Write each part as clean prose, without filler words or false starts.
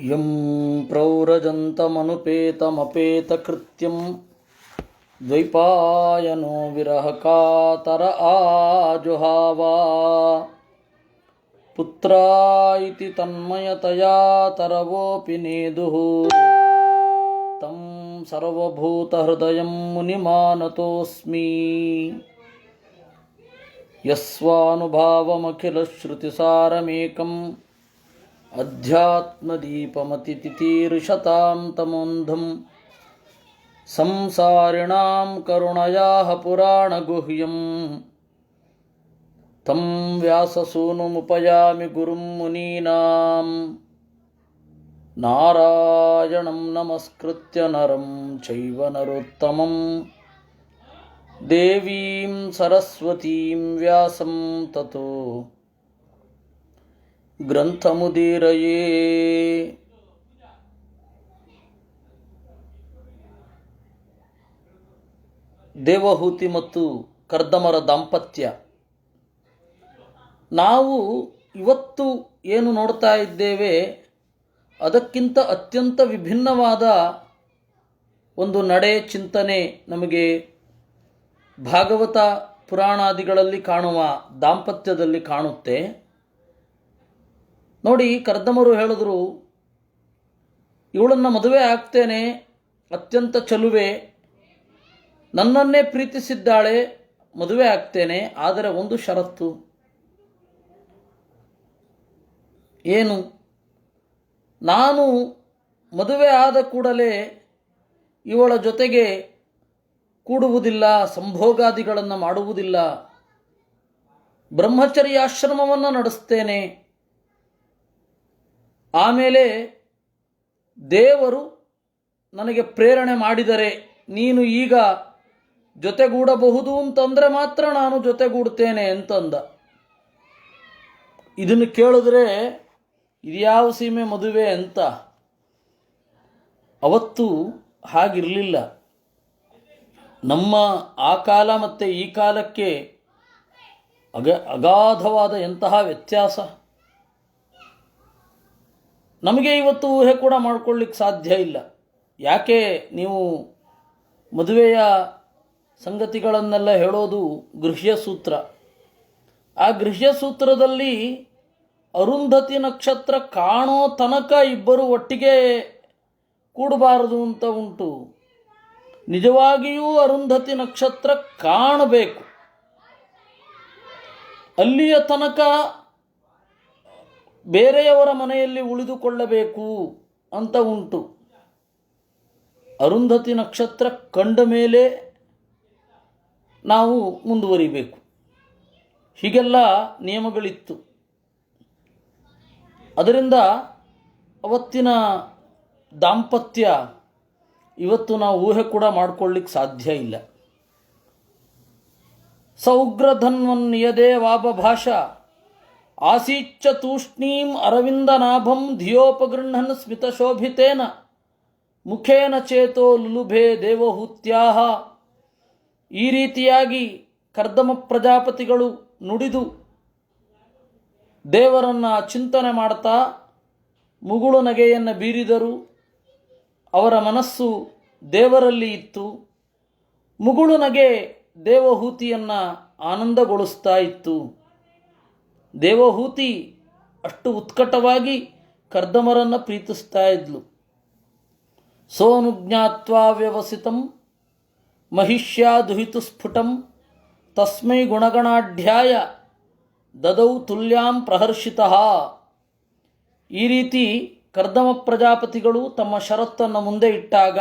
M ಪ್ರವ್ರಜಂತಮನುಪೇತಮಪೇತಕೃತ್ಯಂ ದ್ವೈಪಾಯನೋ ವಿರಹಕಾತರ ಆಜುಹಾವ ಪುತ್ರಾಯಿತಿ ತನ್ಮಯತಯಾ ತರವೋಪಿ ನೇದುಃ ತಂ ಸರ್ವಭೂತಹೃದಯಂ ಮುನಿಮಾನತೋಸ್ಮಿ ಯಸ್ವಾನುಭಾವಮಖಿಲಶ್ರುತಿಸಾರಮೇಕಂ ಅಧ್ಯಾತ್ಮದೀಪಮತಿತಿತೀರ್ಷತಾಂ ತಮೋಂಧಂ ಸಂಸಾರಿಣಾಂ ಕರುಣಯಾಃ ಪುರಾಣಗುಹ್ಯಂ ತಂ ವ್ಯಾಸಸೂನುಮುಪಯಾಮಿ ಗುರುಂ ಮುನೀನಾಂ ನಾರಾಯಣಂ ನಮಸ್ಕೃತ್ಯ ನರಂ ಚೈವ ನರೋತ್ತಮಂ ದೇವೀಂ ಸರಸ್ವತೀಂ ವ್ಯಾಸಂ ತತೋ ಗ್ರಂಥಮುದೀರಯೇ. ದೇವಹೂತಿ ಮತ್ತು ಕರ್ದಮರ ದಾಂಪತ್ಯ ನಾವು ಇವತ್ತು ಏನು ನೋಡ್ತಾ ಇದ್ದೇವೆ ಅದಕ್ಕಿಂತ ಅತ್ಯಂತ ವಿಭಿನ್ನವಾದ ಒಂದು ನಡೆ ಚಿಂತನೆ ನಮಗೆ ಭಾಗವತ ಪುರಾಣಾದಿಗಳಲ್ಲಿ ಕಾಣುವ ದಾಂಪತ್ಯದಲ್ಲಿ ಕಾಣುತ್ತೆ. ನೋಡಿ, ಕರ್ದಮರು ಹೇಳಿದ್ರು, ಇವಳನ್ನು ಮದುವೆ ಆಗ್ತೇನೆ, ಅತ್ಯಂತ ಚಲುವೆ, ನನ್ನನ್ನೇ ಪ್ರೀತಿಸಿದ್ದಾಳೆ, ಮದುವೆ ಆಗ್ತೇನೆ, ಆದರೆ ಒಂದು ಷರತ್ತು. ಏನು? ನಾನು ಮದುವೆ ಆದ ಕೂಡಲೇ ಇವಳ ಜೊತೆಗೆ ಕೂಡುವುದಿಲ್ಲ, ಸಂಭೋಗಾದಿಗಳನ್ನು ಮಾಡುವುದಿಲ್ಲ, ಬ್ರಹ್ಮಚರ್ಯಾಶ್ರಮವನ್ನು ನಡೆಸ್ತೇನೆ. ಆಮೇಲೆ ದೇವರು ನನಗೆ ಪ್ರೇರಣೆ ಮಾಡಿದರೆ ನೀನು ಈಗ ಜೊತೆಗೂಡಬಹುದು ಅಂತಂದರೆ ಮಾತ್ರ ನಾನು ಜೊತೆಗೂಡ್ತೇನೆ ಅಂತಂದ. ಇದನ್ನು ಕೇಳಿದ್ರೆ ಇದ್ಯಾವ ಸೀಮೆ ಮದುವೆ ಅಂತ. ಅವತ್ತು ಹಾಗಿರಲಿಲ್ಲ. ನಮ್ಮ ಆ ಕಾಲ ಮತ್ತು ಈ ಕಾಲಕ್ಕೆ ಅಗಾಧವಾದ ಎಂತಹ ವ್ಯತ್ಯಾಸ. ನಮಗೆ ಇವತ್ತು ಊಹೆ ಕೂಡ ಮಾಡ್ಕೊಳ್ಳಿಕ್ಕೆ ಸಾಧ್ಯ ಇಲ್ಲ. ಯಾಕೆ ನೀವು ಮದುವೆಯ ಸಂಗತಿಗಳನ್ನೆಲ್ಲ ಹೇಳೋದು ಗೃಹ್ಯ ಸೂತ್ರ. ಆ ಗೃಹ್ಯ ಸೂತ್ರದಲ್ಲಿ ಅರುಂಧತಿ ನಕ್ಷತ್ರ ಕಾಣೋ ತನಕ ಇಬ್ಬರು ಒಟ್ಟಿಗೆ ಕೂಡಬಾರದು ಅಂತ ಉಂಟು. ನಿಜವಾಗಿಯೂ ಅರುಂಧತಿ ನಕ್ಷತ್ರ ಕಾಣಬೇಕು, ಅಲ್ಲಿಯ ತನಕ ಬೇರೆಯವರ ಮನೆಯಲ್ಲಿ ಉಳಿದುಕೊಳ್ಳಬೇಕು ಅಂತ ಉಂಟು. ಅರುಂಧತಿ ನಕ್ಷತ್ರ ಕಂಡ ಮೇಲೆ ನಾವು ಮುಂದುವರಿಬೇಕು. ಹೀಗೆಲ್ಲ ನಿಯಮಗಳಿತ್ತು. ಅದರಿಂದ ಅವತ್ತಿನ ದಾಂಪತ್ಯ ಇವತ್ತು ನಾವು ಊಹೆ ಕೂಡ ಮಾಡ್ಕೊಳ್ಳಿಕ್ಕೆ ಸಾಧ್ಯ ಇಲ್ಲ. ಸೌಗ್ರಧನ್ವನ್ನಿಯದೇ ವಾಬಭಾಷ ಆಸೀಚ್ಚ ತೂಷ್ಣೀಂ ಅರವಿಂದನಾಭಂ ಧಿಯೋಪಗೃಹನ್ ಸ್ಮಿತಶೋಭಿತೇನ ಮುಖೇನ ಚೇತೋ ಲುಲುಭೆ ದೇವಹೂತ್ಯಾಹ. ಈ ರೀತಿಯಾಗಿ ಕರ್ದಮ ಪ್ರಜಾಪತಿಗಳು ನುಡಿದು ದೇವರನ್ನು ಚಿಂತನೆ ಮಾಡ್ತಾ ಮುಗುಳು ನಗೆಯನ್ನು ಬೀರಿದರು. ಅವರ ಮನಸ್ಸು ದೇವರಲ್ಲಿ ಇತ್ತು. ಮುಗುಳು ನಗೆ ದೇವಹೂತಿಯನ್ನು ಆನಂದಗೊಳಿಸ್ತಾ ಇತ್ತು. ದೇವಹೂತಿ ಅಷ್ಟು ಉತ್ಕಟವಾಗಿ ಕರ್ದಮರನ್ನು ಪ್ರೀತಿಸ್ತಾ ಇದ್ಲು. ಸೋನುಜ್ಞಾತ್ವಾ ವ್ಯವಸಿತಂ ಮಹಿಷ್ಯಾದುಹಿತು ಸ್ಫುಟಂ ತಸ್ಮೈ ಗುಣಗಣಾಢ್ಯಾಯ ದದೌ ತುಲ್ಯಾಂ ಪ್ರಹರ್ಷಿತಃ. ಈ ರೀತಿ ಕರ್ದಮ ಪ್ರಜಾಪತಿಗಳು ತಮ್ಮ ಷರತ್ತನ್ನು ಮುಂದೆ ಇಟ್ಟಾಗ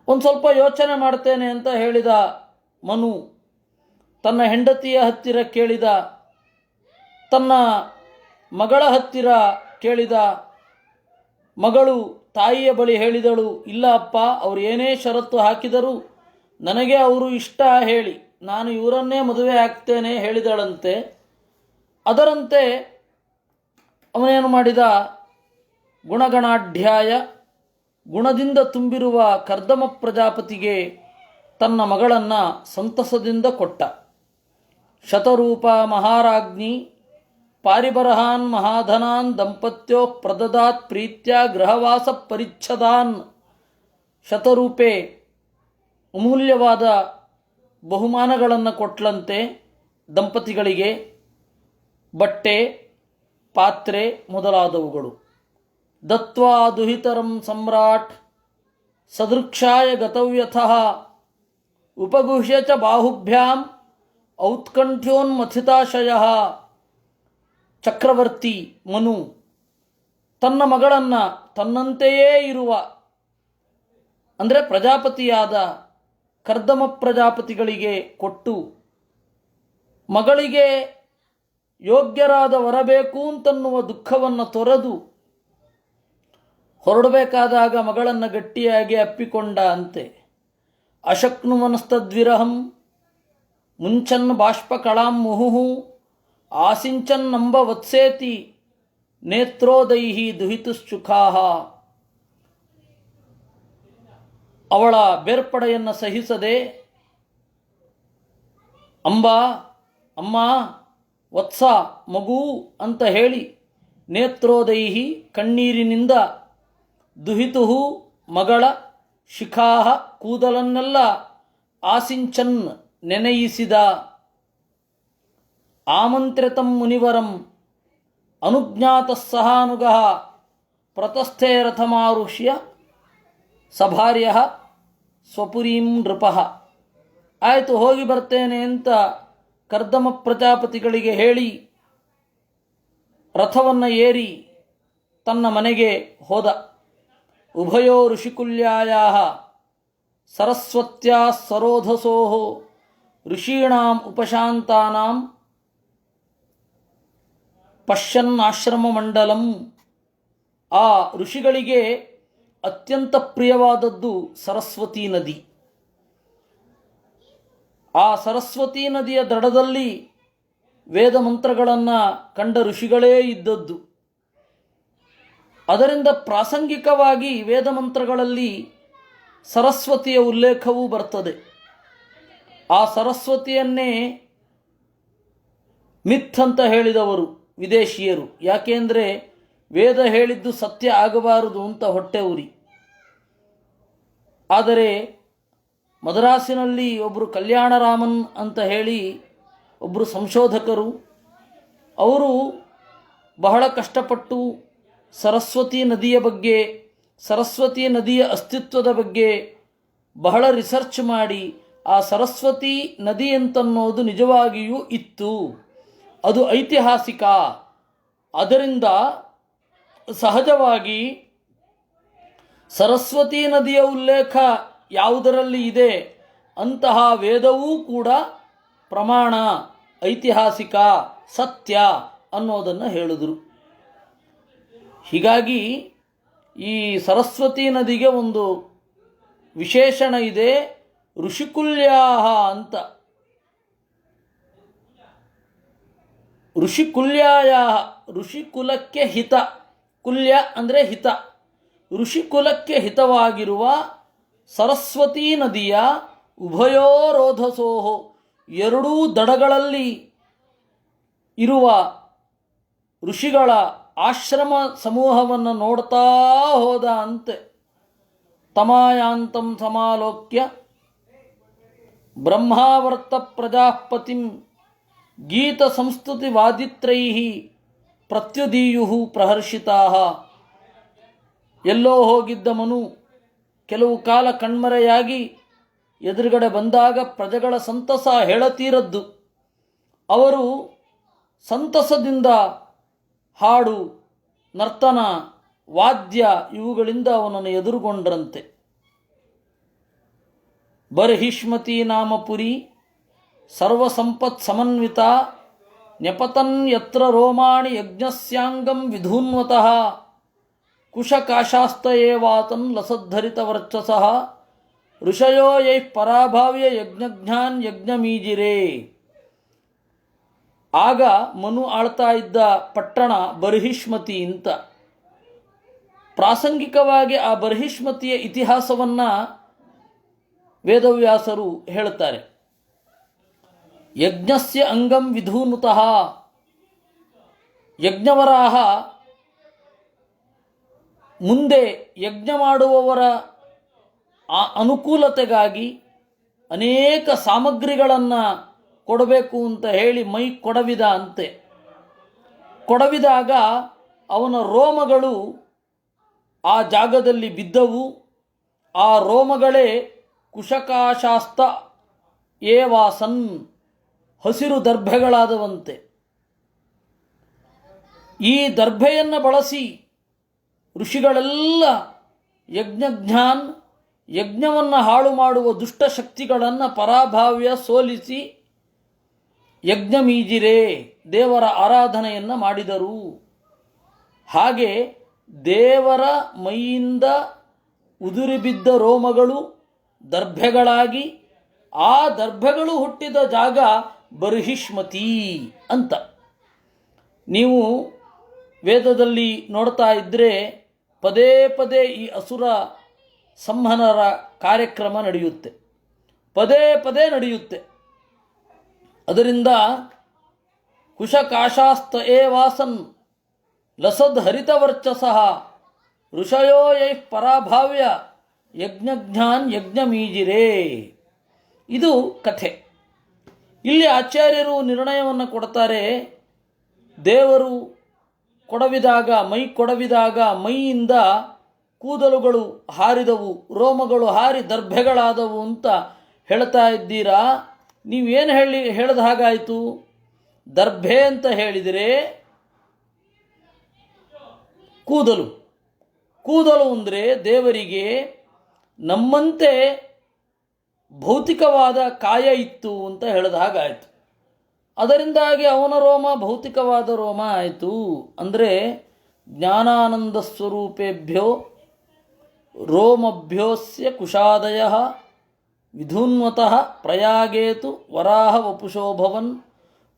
ಒಂದು ಸ್ವಲ್ಪ ಯೋಚನೆ ಮಾಡ್ತೇನೆ ಅಂತ ಹೇಳಿದ ಮನು ತನ್ನ ಹೆಂಡತಿಯ ಹತ್ತಿರ ಕೇಳಿದ, ತನ್ನ ಮಗಳ ಹತ್ತಿರ ಕೇಳಿದ. ಮಗಳು ತಾಯಿಯ ಬಳಿ ಹೇಳಿದಳು, ಇಲ್ಲ ಅಪ್ಪ, ಅವರು ಏನೇ ಷರತ್ತು ಹಾಕಿದರೂ ನನಗೆ ಅವರು ಇಷ್ಟ ಹೇಳಿ ನಾನು ಇವರನ್ನೇ ಮದುವೆ ಆಗ್ತೇನೆ ಹೇಳಿದಳಂತೆ. ಅದರಂತೆ ಅವನೇನು ಮಾಡಿದ, ಗುಣಗಣಾಢ್ಯಾಯ ಗುಣದಿಂದ ತುಂಬಿರುವ ಕರ್ದಮ ಪ್ರಜಾಪತಿಗೆ ತನ್ನ ಮಗಳನ್ನು ಸಂತಸದಿಂದ ಕೊಟ್ಟ. ಶತರೂಪ ಮಹಾರಾಜ್ಞಿ ಪಾರಿಬರಹಾನ್ ಮಹಾಧನಾನ್ ದಂಪತ್ಯೋ ಪ್ರದದಾತ್ ಪ್ರೀತ್ಯ ಗೃಹವಾಸ ಪರಿಚ್ಛದಾನ್ ಶತರೂಪೆ ಅಮೂಲ್ಯವಾದ ಬಹುಮಾನಗಳನ್ನು ಕೊಟ್ಲಂತೆ ದಂಪತಿಗಳಿಗೆ, ಬಟ್ಟೆ ಪಾತ್ರೆ ಮೊದಲಾದವುಗಳು. ದತ್ವಾ ದುಹಿತರಂ ಸಮ್ರಾಟ್ ಸದೃಕ್ಷಾಯ ಗತವ್ಯಥಃ ಉಪಗುಹ್ಯ ಚ ಬಾಹುಭ್ಯಾಂ ಔತ್ಕಂಠ್ಯೋನ್ಮಥಿತಾಶಯ. ಚಕ್ರವರ್ತಿ ಮನು ತನ್ನ ಮಗಳನ್ನು ತನ್ನಂತೆಯೇ ಇರುವ ಅಂದರೆ ಪ್ರಜಾಪತಿಯಾದ ಕರ್ದಮ ಪ್ರಜಾಪತಿಗಳಿಗೆ ಕೊಟ್ಟು, ಮಗಳಿಗೆ ಯೋಗ್ಯರಾದ ವರಬೇಕು ಅಂತನ್ನುವ ದುಃಖವನ್ನು ತೊರೆದು ಹೊರಡಬೇಕಾದಾಗ ಮಗಳನ್ನು ಗಟ್ಟಿಯಾಗಿ ಅಪ್ಪಿಕೊಂಡ ಅಂತೆ. ಅಶಕ್ನುಮನಸ್ತದ್ವಿರಹಂ ಮುಂಚನ್ ಬಾಷ್ಪ ಕಳಾಂ ಮುಹುಹು ಆಸಿಂಚನ್ನಂಬ ವತ್ಸೇತಿ ನೇತ್ರೋದೈಹಿ ದುಹಿತುಶ್ಚುಖಾಹ. ಅವಳ ಬೇರ್ಪಡೆಯನ್ನು ಸಹಿಸದೆ ಅಮ್ಮ ವತ್ಸ ಮಗು ಅಂತ ಹೇಳಿ ನೇತ್ರೋದೈಹಿ ಕಣ್ಣೀರಿನಿಂದ ದುಹಿತುಹು ಮಗಳ ಶಿಖಾಹ ಕೂದಲನ್ನೆಲ್ಲ ಆಸಿಂಚನ್ ನೆನೆಯಿಸಿದ. ಆಮಂತ್ರಿತಂ ಮುನಿವರಂ ಅನುಜ್ಞಾತಃ ಸಹಾನುಗಃ ಪ್ರತಸ್ಥೆ ರಥಮಾರುಷ್ಯ ಸಭಾರ್ಯ ಸ್ವಪುರೀಂ ನೃಪಃ. ಆಯಿತು, ಹೋಗಿ ಬರ್ತೇನೆ ಅಂತ ಕರ್ದಮ ಪ್ರಜಾಪತಿಗಳಿಗೆ ಹೇಳಿ ರಥವನ್ನು ಏರಿ ತನ್ನ ಮನೆಗೆ ಹೋದ. ಉಭಯೋ ಋಷಿಕುಲ್ಯಾಯಾಃ ಸರಸ್ವತ್ಯಾ ಸರೋಧಸೋಃ ಋಷೀಣಾಂ ಉಪಶಾಂತಾನಾಂ ಪಶ್ಯನ್ನಾಶ್ರಮಮಂಡಲಂ. ಆ ಋಷಿಗಳಿಗೆ ಅತ್ಯಂತ ಪ್ರಿಯವಾದದ್ದು ಸರಸ್ವತೀ ನದಿ. ಆ ಸರಸ್ವತೀ ನದಿಯ ದಡದಲ್ಲಿ ವೇದ ಮಂತ್ರಗಳನ್ನು ಕಂಡ ಋಷಿಗಳೇ ಇದ್ದದ್ದು. ಅದರಿಂದ ಪ್ರಾಸಂಗಿಕವಾಗಿ ವೇದ ಮಂತ್ರಗಳಲ್ಲಿ ಸರಸ್ವತಿಯ ಉಲ್ಲೇಖವೂ ಬರ್ತದೆ. ಆ ಸರಸ್ವತಿಯನ್ನೇ ಮಿಥ್ ಅಂತ ಹೇಳಿದವರು ವಿದೇಶಿಯರು. ಯಾಕೆಂದರೆ ವೇದ ಹೇಳಿದ್ದು ಸತ್ಯ ಆಗಬಾರದು ಅಂತ ಹೊಟ್ಟೆ ಉರಿ. ಆದರೆ ಮದ್ರಾಸಿನಲ್ಲಿ ಒಬ್ಬರು ಕಲ್ಯಾಣರಾಮನ್ ಅಂತ ಹೇಳಿ ಒಬ್ಬರು ಸಂಶೋಧಕರು, ಅವರು ಬಹಳ ಕಷ್ಟಪಟ್ಟು ಸರಸ್ವತಿ ನದಿಯ ಬಗ್ಗೆ, ಸರಸ್ವತಿ ನದಿಯ ಅಸ್ತಿತ್ವದ ಬಗ್ಗೆ ಬಹಳ ರಿಸರ್ಚ್ ಮಾಡಿ, ಆ ಸರಸ್ವತಿ ನದಿ ಅಂತನ್ನೋದು ನಿಜವಾಗಿಯೂ ಇತ್ತು, ಅದು ಐತಿಹಾಸಿಕ. ಅದರಿಂದ ಸಹಜವಾಗಿ ಸರಸ್ವತಿ ನದಿಯ ಉಲ್ಲೇಖ ಯಾವುದರಲ್ಲಿ ಇದೆ ಅಂತಹ ವೇದವೂ ಕೂಡ ಪ್ರಮಾಣ, ಐತಿಹಾಸಿಕ, ಸತ್ಯ ಅನ್ನೋದನ್ನು ಹೇಳಿದರು. ಹೀಗಾಗಿ ಈ ಸರಸ್ವತಿ ನದಿಗೆ ಒಂದು ವಿಶೇಷಣ ಇದೆ, ಋಷಿಕುಲ್ಯಾಹ ಅಂತ. ಋಷಿಕುಲ್ಯಾಯ, ಋಷಿಕುಲಕ್ಕೆ ಹಿತ, ಕುಲ್ಯ ಅಂದರೆ ಹಿತ, ಋಷಿಕುಲಕ್ಕೆ ಹಿತವಾಗಿರುವ ಸರಸ್ವತೀ ನದಿಯ ಉಭಯೋರೋಧಸೋಹೋ, ಎರಡೂ ದಡಗಳಲ್ಲಿ ಇರುವ ಋಷಿಗಳ ಆಶ್ರಮ ಸಮೂಹವನ್ನು ನೋಡ್ತಾ ಹೋದ ಅಂತೆ. ತಮಾಯಾಂತಂ ಸಮಾಲೋಕ್ಯ ಬ್ರಹ್ಮಾವರ್ತ ಪ್ರಜಾಪತಿಂ ಗೀತ ಸಂಸ್ತುತಿ ವಾದಿತ್ರೈಃ ಪ್ರತ್ಯುದೀಯು ಪ್ರಹರ್ಷಿತಾಃ. ಎಲ್ಲೋ ಹೋಗಿದ್ದ ಮನು ಕೆಲವು ಕಾಲ ಕಣ್ಮರೆಯಾಗಿ ಎದುರುಗಡೆ ಬಂದಾಗ ಪ್ರಜೆಗಳ ಸಂತಸ ಹೇಳತೀರದ್ದು. ಅವರು ಸಂತಸದಿಂದ ಹಾಡು, ನರ್ತನ, ವಾದ್ಯ ಇವುಗಳಿಂದ ಅವನನ್ನು ಎದುರುಗೊಂಡ್ರಂತೆ. ಬರ್ಹಿಷ್ಮತಿ ನಾಮಪುರಿ ಸರ್ವಸಂಪತ್ ಸಮನ್ವಿತ ನ್ಯಪತನ್ ಯತ್ರ ರೋಮಾಣಿ ಯಜ್ಞಸ್ಯಾಂಗಂ ವಿಧೂನ್ವತಃ ಕುಶಕಾಶಾಸ್ತ ಏವಾತನ್ ಲಸದ್ಧರಿತ ವರ್ಚಸಃ ಋಷಯೋ ಯೈಃ ಪರಾಭಾವ್ಯ ಯಜ್ಞಜ್ಞಾನ್ ಯಜ್ಞಮೀಜಿರೇ. ಆಗ ಮನು ಆಳ್ತಾ ಇದ್ದ ಪಟ್ಟಣ ಬರ್ಹಿಷ್ಮತಿ ಅಂತ. ಪ್ರಾಸಂಗಿಕವಾಗಿ ಆ ಬರ್ಹಿಷ್ಮತಿಯ ಇತಿಹಾಸವನ್ನು ವೇದವ್ಯಾಸರು ಹೇಳುತ್ತಾರೆ. ಯಜ್ಞಸ್ಯ ಅಂಗಂ ವಿಧೂನುತಃ, ಯಜ್ಞವರಾಹ ಮುಂದೆ ಯಜ್ಞ ಮಾಡುವವರ ಅನುಕೂಲತೆಗಾಗಿ ಅನೇಕ ಸಾಮಗ್ರಿಗಳನ್ನು ಕೊಡಬೇಕು ಅಂತ ಹೇಳಿ ಮೈ ಕೊಡವಿದ ಅಂತೆ. ಕೊಡವಿದಾಗ ಅವನ ರೋಮಗಳು ಆ ಜಾಗದಲ್ಲಿ ಬಿದ್ದವು. ಆ ರೋಮಗಳೇ ಕುಶಕಾಶಾಸ್ತ ಏವಾಸನ್, ಹಸಿರು ದರ್ಭೆಗಳಾದವಂತೆ. ಈ ದರ್ಭೆಯನ್ನು ಬಳಸಿ ಋಷಿಗಳೆಲ್ಲ ಯಜ್ಞಜ್ಞಾನ್, ಯಜ್ಞವನ್ನು ಹಾಳು ಮಾಡುವ ದುಷ್ಟಶಕ್ತಿಗಳನ್ನು ಪರಾಭಾವ್ಯ ಸೋಲಿಸಿ ಯಜ್ಞಮೀಜಿರೆ, ದೇವರ ಆರಾಧನೆಯನ್ನು ಮಾಡಿದರು. ಹಾಗೆ ದೇವರ ಮೈಯಿಂದ ಉದುರಿಬಿದ್ದ ರೋಮಗಳು ದರ್ಭೆಗಳಾಗಿ, ಆ ದರ್ಭೆಗಳು ಹುಟ್ಟಿದ ಜಾಗ ಬರ್ಹಿಷ್ಮತಿ ಅಂತ. ನೀವು ವೇದದಲ್ಲಿ ನೋಡ್ತಾ ಇದ್ದರೆ ಪದೇ ಪದೇ ಈ ಅಸುರ ಸಂಹನರ ಕಾರ್ಯಕ್ರಮ ನಡೆಯುತ್ತೆ, ಪದೇ ಪದೇ ನಡೆಯುತ್ತೆ. ಅದರಿಂದ ಕುಶಕಾಶಾಸ್ತ ಏವಾಸನ್ ಲಸದ್ ಹರಿತವರ್ಚಸಃ ಋಷಯೋ ಯೈ ಪರಾಭಾವ್ಯ ಯಜ್ಞಜ್ಞಾನ್ ಯಜ್ಞಮೀಜಿರೆ. ಇದು ಕಥೆ. ಇಲ್ಲಿ ಆಚಾರ್ಯರು ನಿರ್ಣಯವನ್ನು ಕೊಡ್ತಾರೆ. ದೇವರು ಕೊಡವಿದಾಗ, ಮೈ ಕೊಡವಿದಾಗ ಮೈಯಿಂದ ಕೂದಲುಗಳು ಹಾರಿದವು, ರೋಮಗಳು ಹಾರಿ ದರ್ಭೆಗಳಾದವು ಅಂತ ಹೇಳ್ತಾ ಇದ್ದೀರಾ. ನೀವೇನು ಹೇಳಿದ ಹಾಗಾಯಿತು? ದರ್ಭೆ ಅಂತ ಹೇಳಿದರೆ ಕೂದಲು. ಕೂದಲು ಅಂದರೆ ದೇವರಿಗೆ ನಮ್ಮಂತೆ ಭೌತಿಕವಾದ ಕಾಯ ಇತ್ತು ಅಂತ ಹೇಳಿದ ಹಾಗಾಯಿತು. ಅದರಿಂದಾಗಿ ಅವನ ರೋಮ ಭೌತಿಕವಾದ ರೋಮ ಆಯಿತು. ಅಂದರೆ ಜ್ಞಾನಾನಂದ ಸ್ವರೂಪೇಭ್ಯೋ ರೋಮಭ್ಯೋಸ್ಯ ಕುಶಾದಯ ವಿಧೂನ್ವತಃ ಪ್ರಯಾಗೇತು ವರಾಹ ವಪುಷೋಭವನ್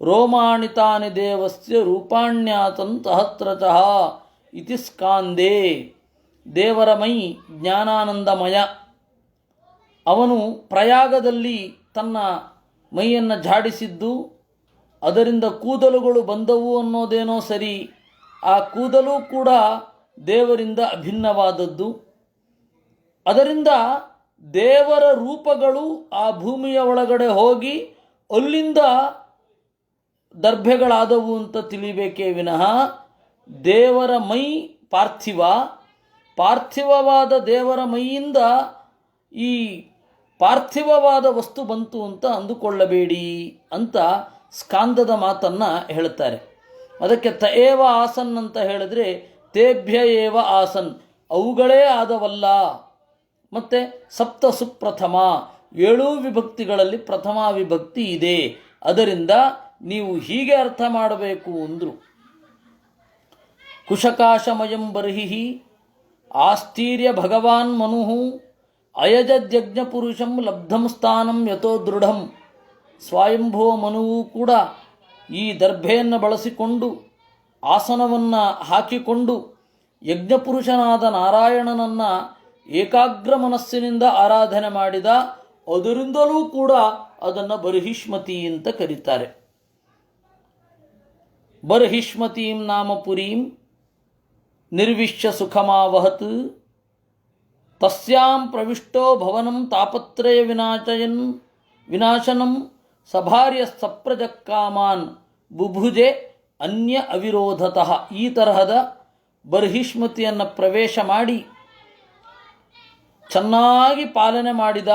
ರೋಮಾಣಿತಾನಿ ದೇವಸ್ಯ ರೂಪಾಣ್ಯಾತನ್ ಸಹಸ್ರಚಃ ಇತಿ ಸ್ಕಾಂದೇ. ದೇವರ ಮೈ ಜ್ಞಾನಾನಂದಮಯ. ಅವನು ಪ್ರಯಾಗದಲ್ಲಿ ತನ್ನ ಮೈಯನ್ನು ಝಾಡಿಸಿದ್ದು, ಅದರಿಂದ ಕೂದಲುಗಳು ಬಂದವು ಅನ್ನೋದೇನೋ ಸರಿ, ಆ ಕೂದಲು ಕೂಡ ದೇವರಿಂದ ಅಭಿನ್ನವಾದದ್ದು. ಅದರಿಂದ ದೇವರ ರೂಪಗಳು ಆ ಭೂಮಿಯ ಒಳಗಡೆ ಹೋಗಿ ಅಲ್ಲಿಂದ ದರ್ಭೆಗಳಾದವು ಅಂತ ತಿಳಿಬೇಕೇ ವಿನಃ ದೇವರ ಮೈ ಪಾರ್ಥಿವ, ಪಾರ್ಥಿವವಾದ ದೇವರ ಮೈಯಿಂದ ಈ ಪಾರ್ಥಿವವಾದ ವಸ್ತು ಬಂತು ಅಂತ ಅಂದುಕೊಳ್ಳಬೇಡಿ ಅಂತ ಸ್ಕಾಂದದ ಮಾತನ್ನು ಹೇಳುತ್ತಾರೆ. ಅದಕ್ಕೆ ತಏವ ಆಸನ್ ಅಂತ ಹೇಳಿದ್ರೆ ತೇಭ್ಯ ಏವ ಆಸನ್, ಅವುಗಳೇ ಆದವಲ್ಲ. ಮತ್ತು ಸಪ್ತ ಸುಪ್ರಥಮ, 7 ವಿಭಕ್ತಿಗಳಲ್ಲಿ ಪ್ರಥಮ ವಿಭಕ್ತಿ ಇದೆ. ಅದರಿಂದ ನೀವು ಹೀಗೆ ಅರ್ಥ ಮಾಡಬೇಕು ಅಂದರು. ಕುಶಕಾಶಮಯಂ ಬರ್ಹಿ ಆಸ್ತೀರ್ಯ ಭಗವಾನ್ ಮನು ಅಯಜಜ್ಞಪುರುಷಂ ಲಬ್ಧಂ ಸ್ಥಾನಂ ಯಥೋ ದೃಢಂ. ಸ್ವಯಂಭುವ ಮನುವು ಕೂಡ ಈ ದರ್ಭೆಯನ್ನು ಬಳಸಿಕೊಂಡು ಆಸನವನ್ನು ಹಾಕಿಕೊಂಡು ಯಜ್ಞಪುರುಷನಾದ ನಾರಾಯಣನನ್ನು ಏಕಾಗ್ರ ಮನಸ್ಸಿನಿಂದ ಆರಾಧನೆ ಮಾಡಿದ. ಅದರಿಂದಲೂ ಕೂಡ ಅದನ್ನು ಬರ್ಹಿಷ್ಮತಿ ಅಂತ ಕರೀತಾರೆ. ಬರ್ಹಿಷ್ಮತೀಂ ನಾಮ ಪುರೀಂ ನಿರ್ವಿಶ್ಯ ಸುಖಮಾವಹತ್ ತಸ್ಯಾಂ ಪ್ರವಿಷ್ಟೋ ಭವನಂ ತಾಪತ್ರಯ ವಿನಾಶನಂ ಸಭಾರ್ಯ ಸಪ್ರಜಕ್ಕಾಮಾನ್ ಬುಭುಜೆ ಅನ್ಯ ಅವಿರೋಧತಃ. ಈ ತರಹದ ಬರ್ಹಿಷ್ಮತಿಯನ್ನು ಪ್ರವೇಶ ಮಾಡಿ ಚೆನ್ನಾಗಿ ಪಾಲನೆ ಮಾಡಿದ.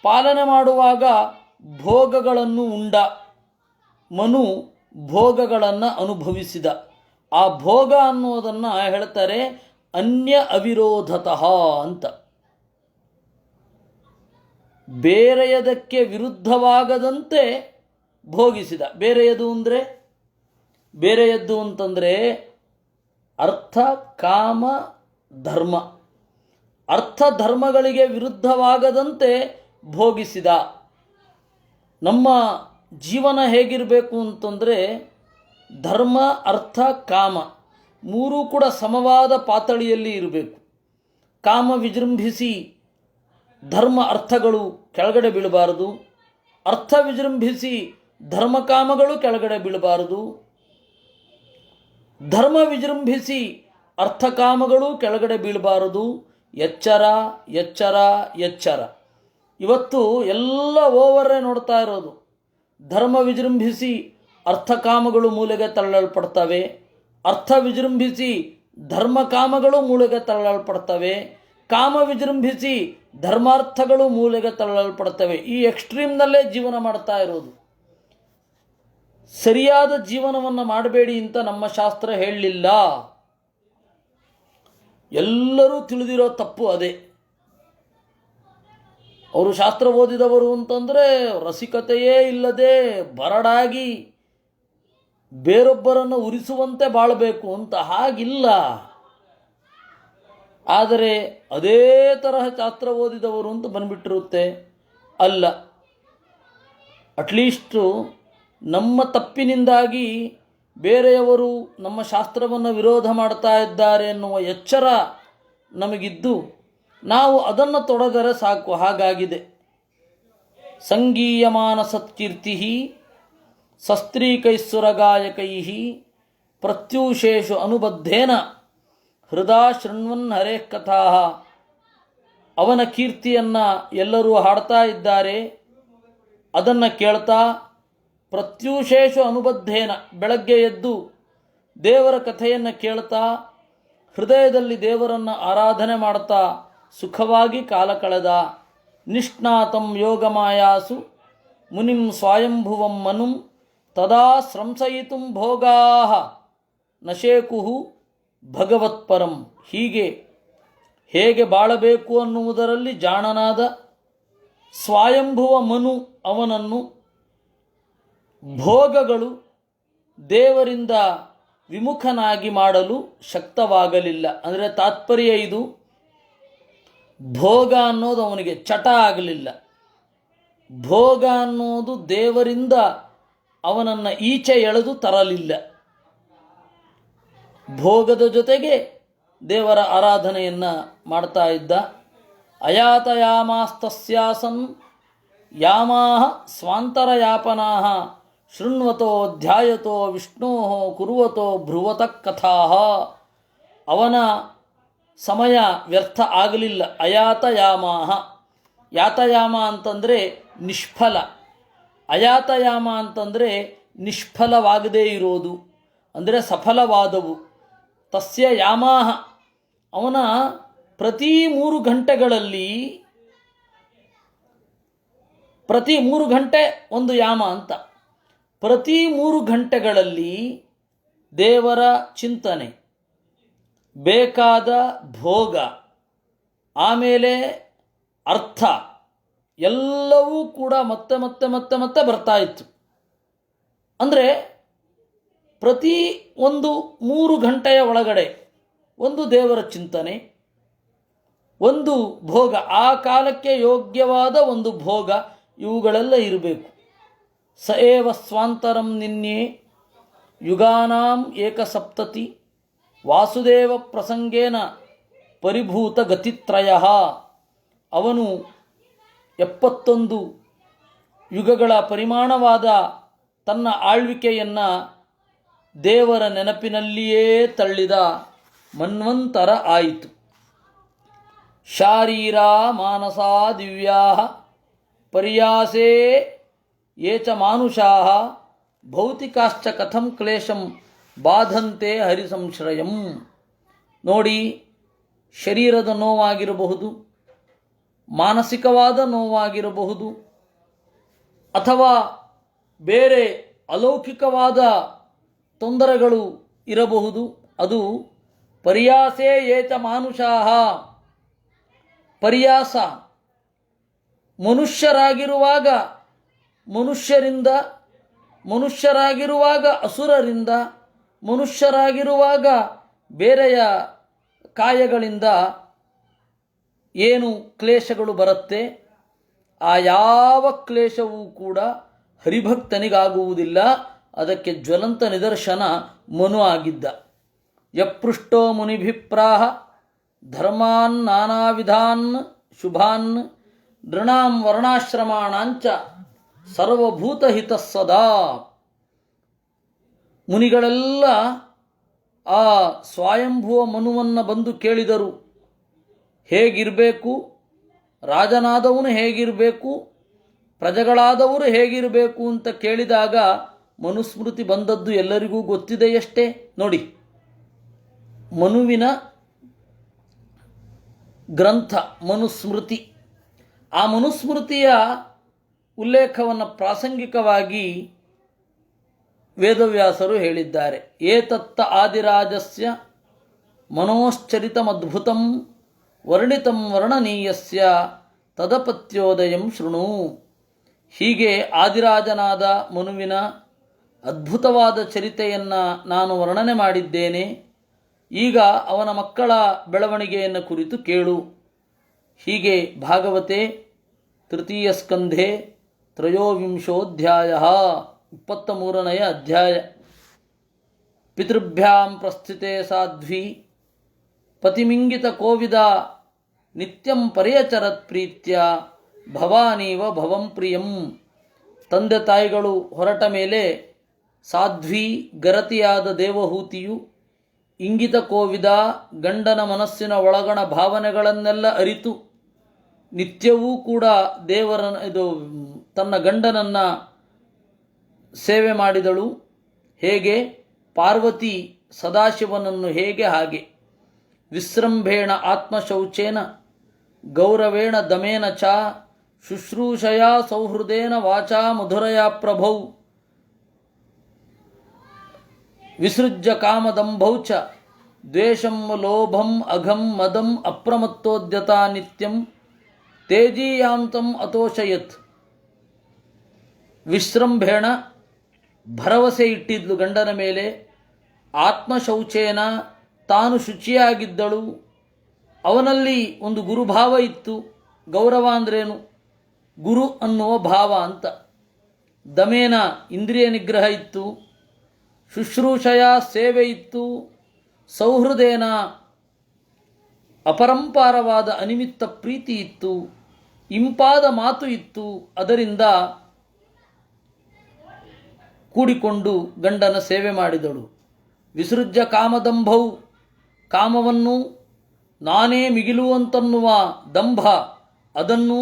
ಪಾಲನೆ ಮಾಡುವಾಗ ಭೋಗಗಳನ್ನು ಉಂಡ. ಮನು ಭೋಗಗಳನ್ನು ಅನುಭವಿಸಿದ. ಆ ಭೋಗ ಅನ್ನೋದನ್ನು ಹೇಳ್ತಾರೆ ಅನ್ಯ ಅವಿರೋಧತಃ ಅಂತ. ಬೇರೆಯದಕ್ಕೆ ವಿರುದ್ಧವಾಗದಂತೆ ಭೋಗಿಸಿದ. ಬೇರೆಯದ್ದು ಅಂತಂದರೆ ಅರ್ಥ, ಕಾಮ, ಧರ್ಮ. ಅರ್ಥ ಧರ್ಮಗಳಿಗೆ ವಿರುದ್ಧವಾಗದಂತೆ ಭೋಗಿಸಿದ. ನಮ್ಮ ಜೀವನ ಹೇಗಿರಬೇಕು ಅಂತಂದರೆ ಧರ್ಮ, ಅರ್ಥ, ಕಾಮ ಮೂರೂ ಕೂಡ ಸಮವಾದ ಪಾತಳಿಯಲ್ಲಿ ಇರಬೇಕು. ಕಾಮ ವಿಜೃಂಭಿಸಿ ಧರ್ಮ ಅರ್ಥಗಳು ಕೆಳಗಡೆ ಬೀಳಬಾರದು, ಅರ್ಥ ವಿಜೃಂಭಿಸಿ ಧರ್ಮಕಾಮಗಳು ಕೆಳಗಡೆ ಬೀಳಬಾರದು. ಧರ್ಮ ವಿಜೃಂಭಿಸಿ ಅರ್ಥಕಾಮಗಳು ಕೆಳಗಡೆ ಬೀಳಬಾರದು. ಎಚ್ಚರ ಎಚ್ಚರ ಎಚ್ಚರ. ಇವತ್ತು ಎಲ್ಲ ಓವರೇ ನೋಡ್ತಾ ಇರೋದು. ಧರ್ಮ ವಿಜೃಂಭಿಸಿ ಅರ್ಥಕಾಮಗಳು ಮೂಲೆಗೆ ತಳ್ಳಲ್ಪಡ್ತವೆ, ಅರ್ಥ ವಿಜೃಂಭಿಸಿ ಧರ್ಮಕಾಮಗಳು ಮೂಲೆಗೆ ತಳ್ಳಲ್ಪಡ್ತವೆ, ಕಾಮ ವಿಜೃಂಭಿಸಿ ಧರ್ಮಾರ್ಥಗಳು ಮೂಲೆಗೆ ತಳ್ಳಲ್ಪಡ್ತವೆ. ಈ ಎಕ್ಸ್ಟ್ರೀಮ್ನಲ್ಲೇ ಜೀವನ ಮಾಡ್ತಾ ಇರೋದು. ಸರಿಯಾದ ಜೀವನವನ್ನು ಮಾಡಬೇಡಿ ಅಂತ ನಮ್ಮ ಶಾಸ್ತ್ರ ಹೇಳಲಿಲ್ಲ. ಎಲ್ಲರೂ ತಿಳಿದಿರೋ ತಪ್ಪು ಅದೇ. ಅವರು ಶಾಸ್ತ್ರ ಓದಿದವರು ಅಂತಂದರೆ ರಸಿಕತೆಯೇ ಇಲ್ಲದೆ ಬರಡಾಗಿ ಬೇರೊಬ್ಬರನ್ನು ಉರಿಸುವಂತೆ ಬಾಳಬೇಕು ಅಂತ. ಹಾಗಿಲ್ಲ. ಆದರೆ ಅದೇ ತರಹ ಶಾಸ್ತ್ರ ಓದಿದವರು ಅಂತ ಬಂದ್ಬಿಟ್ಟಿರುತ್ತೆ. ಅಲ್ಲ, ಅಟ್ಲೀಸ್ಟು ನಮ್ಮ ತಪ್ಪಿನಿಂದಾಗಿ ಬೇರೆಯವರು ನಮ್ಮ ಶಾಸ್ತ್ರವನ್ನು ವಿರೋಧ ಮಾಡ್ತಾ ಇದ್ದಾರೆ ಎನ್ನುವ ಎಚ್ಚರ ನಮಗಿದ್ದು ನಾವು ಅದನ್ನು ತೊಡೆದರೆ ಸಾಕು. ಹಾಗಾಗಿದೆ. ಸಂಗೀಯಮಾನ ಸತ್ಕೀರ್ತಿ ಸಸ್ತ್ರೀಕೈಸ್ಸುರಗಾಯಕೈ ಪ್ರತ್ಯೂಷೇಷು ಅನುಬದ್ಧೇನ ಹೃದಾ ಶೃಣ್ವನ್ ಹರೇಃ ಕಥಾ. ಅವನ ಕೀರ್ತಿಯನ್ನು ಎಲ್ಲರೂ ಹಾಡ್ತಾ ಇದ್ದಾರೆ, ಅದನ್ನು ಕೇಳ್ತಾ ಪ್ರತ್ಯೂಷೇಷು ಅನುಬದ್ಧೇನ, ಬೆಳಗ್ಗೆ ಎದ್ದು ದೇವರ ಕಥೆಯನ್ನು ಕೇಳ್ತಾ ಹೃದಯದಲ್ಲಿ ದೇವರನ್ನು ಆರಾಧನೆ ಮಾಡ್ತಾ ಸುಖವಾಗಿ ಕಾಲ ಕಳೆದ. ನಿಷ್ಣಾತಂ ಯೋಗಮಾಯಾಸು ಮುನಿಂ ಸ್ವಯಂಭುವಂ ಮನುಂ ತದಾ ಸ್ರಂಸಯಿತುಂ ಭೋಗಾಹ ನಶೇಕುಹು ಭಗವತ್ಪರಂ. ಹೇಗೆ ಬಾಳಬೇಕು ಅನ್ನುವುದರಲ್ಲಿ ಜಾಣನಾದ ಸ್ವಯಂಭುವ ಮನು ಅವನನ್ನು ಭೋಗಗಳು ದೇವರಿಂದ ವಿಮುಖನಾಗಿ ಮಾಡಲು ಶಕ್ತವಾಗಲಿಲ್ಲ. ಅಂದರೆ ತಾತ್ಪರ್ಯ ಇದು, ಭೋಗ ಅನ್ನೋದು ಅವನಿಗೆ ಚಟ ಆಗಲಿಲ್ಲ. ಭೋಗ ಅನ್ನೋದು ದೇವರಿಂದ ಅವನನ್ನು ಈಚೆ ಎಳೆದು ತರಲಿಲ್ಲ. ಭೋಗದ ಜೊತೆಗೆ ದೇವರ ಆರಾಧನೆಯನ್ನು ಮಾಡ್ತಾ ಇದ್ದ. ಅಯಾತಯಾಮಾಸ್ತಸ್ಯಾಸನ್ ಯಾಮಾಹ ಸ್ವಾಂತರಯಾಪನಾಹ ಶೃಣ್ವತೋ ಧ್ಯಾಯತೋ ವಿಷ್ಣೋ ಕುರುವತೋ ಭ್ರುವತಃ ಕಥಾಹ. ಅವನ ಸಮಯ ವ್ಯರ್ಥ ಆಗಲಿಲ್ಲ. ಅಯಾತಯಾಮಾಹ, ಯಾತಯಾಮ ಅಂತಂದರೆ ನಿಷ್ಫಲ, ಅಯಾತಯಾಮ ಅಂತಂದರೆ ನಿಷ್ಫಲವಾಗದೇ ಇರೋದು, ಅಂದರೆ ಸಫಲವಾದವು. ತಸ್ಯ ಯಾಮಾಹ, ಅವನ ಪ್ರತಿ 3 ಗಂಟೆಗಳಲ್ಲಿ, ಪ್ರತಿ 3 ಗಂಟೆ ಒಂದು ಯಾಮ ಅಂತ, ಪ್ರತಿ 3 ಗಂಟೆಗಳಲ್ಲಿ ದೇವರ ಚಿಂತನೆ, ಬೇಕಾದ ಭೋಗ, ಆಮೇಲೆ ಅರ್ಥ ಎಲ್ಲವೂ ಕೂಡ ಮತ್ತೆ ಮತ್ತೆ ಮತ್ತೆ ಮತ್ತೆ ಬರ್ತಾ ಇತ್ತು. ಅಂದರೆ ಪ್ರತಿ ಒಂದು 3 ಗಂಟೆಯ ಒಳಗಡೆ ಒಂದು ದೇವರ ಚಿಂತನೆ, ಒಂದು ಭೋಗ, ಆ ಕಾಲಕ್ಕೆ ಯೋಗ್ಯವಾದ ಒಂದು ಭೋಗ, ಇವುಗಳೆಲ್ಲ ಇರಬೇಕು. ಸ ಏವ ಸ್ವಾಂತರಂ ನಿನ್ಯೆ ಯುಗಾನಾಂ ಏಕಸಪ್ತತಿ ವಾಸುದೇವ ಪ್ರಸಂಗೇನ ಪರಿಭೂತ ಗತಿತ್ರಯ. ಅವನು 71 ಯುಗಗಳ ಪರಿಮಾಣವಾದ ತನ್ನ ಆಳ್ವಿಕೆಯನ್ನು ದೇವರ ನೆನಪಿನಲ್ಲಿಯೇ ತಳ್ಳಿದ ಮನ್ವಂತರ ಆಯಿತು. ಶಾರೀರ ಮಾನಸ ದಿವ್ಯಾ ಪರ್ಯಾಸೇ ಯೇ ಚ ಮಾನುಷಾಃ ಭೌತಿಕಾಶ್ಚ ಕಥಂ ಕ್ಲೇಶಂ ಬಾಧಂತೆ ಹರಿಸಂಶ್ರಯಂ. ನೋಡಿ, ಶರೀರದ ನೋವಾಗಿರಬಹುದು, ಮಾನಸಿಕವಾದ ನೋವಾಗಿರಬಹುದು, ಅಥವಾ ಬೇರೆ ಅಲೌಕಿಕವಾದ ತೊಂದರೆಗಳು ಇರಬಹುದು. ಅದು ಪರ್ಯಾಸೇ ಏತ ಮಾನುಷಾಃ, ಪರ್ಯಾಸ, ಮನುಷ್ಯರಾಗಿರುವಾಗ ಮನುಷ್ಯರಿಂದ, ಮನುಷ್ಯರಾಗಿರುವಾಗ ಅಸುರರಿಂದ, ಮನುಷ್ಯರಾಗಿರುವಾಗ ಬೇರೆಯ ಕಾಯಗಳಿಂದ ಏನು ಕ್ಲೇಶಗಳು ಬರುತ್ತೆ, ಆ ಯಾವ ಕ್ಲೇಶವೂ ಕೂಡ ಹರಿಭಕ್ತನಿಗಾಗುವುದಿಲ್ಲ. ಅದಕ್ಕೆ ಜ್ವಲಂತ ನಿದರ್ಶನ ಮನು ಆಗಿದ್ದ. ಯಪೃಷ್ಟೋ ಮುನಿಭಿಪ್ರಾಹ ಧರ್ಮಾನ್ ನಾನಾವಿಧಾನ್ ಶುಭಾನ್ ನೃಣಾಂ ವರ್ಣಾಶ್ರಮಾಣಾಂಚ ಸರ್ವಭೂತಹಿತ ಸದಾ. ಮುನಿಗಳೆಲ್ಲ ಆ ಸ್ವಯಂಭುವ ಮನುವನ್ನು ಬಂದು ಕೇಳಿದರು, ಹೇಗಿರಬೇಕು, ರಾಜನಾದವನು ಹೇಗಿರಬೇಕು, ಪ್ರಜೆಗಳಾದವರು ಹೇಗಿರಬೇಕು ಅಂತ ಕೇಳಿದಾಗ ಮನುಸ್ಮೃತಿ ಬಂದದ್ದು ಎಲ್ಲರಿಗೂ ಗೊತ್ತಿದೆಯಷ್ಟೇ. ನೋಡಿ, ಮನುವಿನ ಗ್ರಂಥ ಮನುಸ್ಮೃತಿ. ಆ ಮನುಸ್ಮೃತಿಯ ಉಲ್ಲೇಖವನ್ನು ಪ್ರಾಸಂಗಿಕವಾಗಿ ವೇದವ್ಯಾಸರು ಹೇಳಿದ್ದಾರೆ. ಏತತ್ತ ಆದಿರಾಜಸ್ಯ ಮನೋಶ್ಚರಿತಮದ್ಭುತಂ ವರ್ಣಿತಂ ವರ್ಣನೀಯಸ್ಯ ತದಪತ್ಯೋದಯಂ ಶೃಣು. ಹೀಗೆ ಆದಿರಾಜನಾದ ಮನುವಿನ ಅದ್ಭುತವಾದ ಚರಿತೆಯನ್ನು ನಾನು ವರ್ಣನೆ ಮಾಡಿದ್ದೇನೆ. ಈಗ ಅವನ ಮಕ್ಕಳ ಬೆಳವಣಿಗೆಯನ್ನು ಕುರಿತು ಕೇಳು. ಹೀಗೆ ಭಾಗವತೆ ತೃತೀಯ ಸ್ಕಂಧೆ ತ್ರಯೋವಿಂಶೋಧ್ಯಾಯ 23ನೇ ಅಧ್ಯಾಯ. ಪಿತೃಭ್ಯಾಂ ಪ್ರಸ್ಥಿತೆ ಸಾಧ್ವಿ ಪತಿಮಿಂಗಿತ ಕೋವಿದ ನಿತ್ಯಂ ಪರ್ಯಚರತ್ ಪ್ರೀತ್ಯ ಭವಾನೀವ ಭವಂ ಪ್ರಿಯಂ. ತಂದೆ ತಾಯಿಗಳು ಹೊರಟ ಮೇಲೆ ಸಾಧ್ವಿ ಗರತಿಯಾದ ದೇವಹೂತಿಯು ಇಂಗಿತ ಕೋವಿದ ಗಂಡನ ಮನಸ್ಸಿನ ಒಳಗಣ ಭಾವನೆಗಳನ್ನೆಲ್ಲ ಅರಿತು ನಿತ್ಯವೂ ಕೂಡ ತನ್ನ ಗಂಡನನ್ನು ಸೇವೆ ಮಾಡಿದಳು. ಹೇಗೆ ಪಾರ್ವತಿ ಸದಾಶಿವನನ್ನು ಹಾಗೆ ವಿಸೃಂಭೇಣ ಆತ್ಮಶೌಚೇನ ಗೌರವೇಣ ದಮೇನ ಚ ಶುಶ್ರೂಷಯ ಸೌಹೃದೇನ ವಾಚಾ ಮಧುರಯ ಪ್ರಭೌ ವಿಸೃಜ್ಯ ಕಾಮದಂಭೌ ಚ ದ್ವೇಷಂ ಲೋಭಂ ಅಘಂ ಮದಂ ಅಪ್ರಮತ್ತೋದ್ಯತಾ ನಿತ್ಯಂ ತೇಜೀಯಾಂತಂ ಅತೋಷಯತ್. ವಿಸೃಂಭೇಣ ಭರವಸೆ ಇಟ್ಟಿದ್ಲು ಗಂಡನ ಮೇಲೆ, ಆತ್ಮಶೌಚೇನ ತಾನು ಶುಚಿಯಾಗಿದ್ದಳು, ಅವನಲ್ಲಿ ಒಂದು ಗುರುಭಾವ ಇತ್ತು. ಗೌರವ ಅಂದ್ರೇನು? ಗುರು ಅನ್ನುವ ಭಾವ ಅಂತ. ದಮೇನ ಇಂದ್ರಿಯ ನಿಗ್ರಹ ಇತ್ತು, ಶುಶ್ರೂಷಯ ಸೇವೆ ಇತ್ತು, ಸೌಹೃದೇನ ಅಪರಂಪಾರವಾದ ಅನಿಮಿತ್ತ ಪ್ರೀತಿ ಇತ್ತು, ಇಂಪಾದ ಮಾತು ಇತ್ತು. ಅದರಿಂದ ಕೂಡಿಕೊಂಡು ಗಂಡನ ಸೇವೆ ಮಾಡಿದಳು. ವಿಸೃಜ್ಯ ಕಾಮದಂಭೌ, ಕಾಮವನ್ನು ನಾನೇ ಮಿಗಿಲುವಂತನ್ನುವ ದಂಭ, ಅದನ್ನು,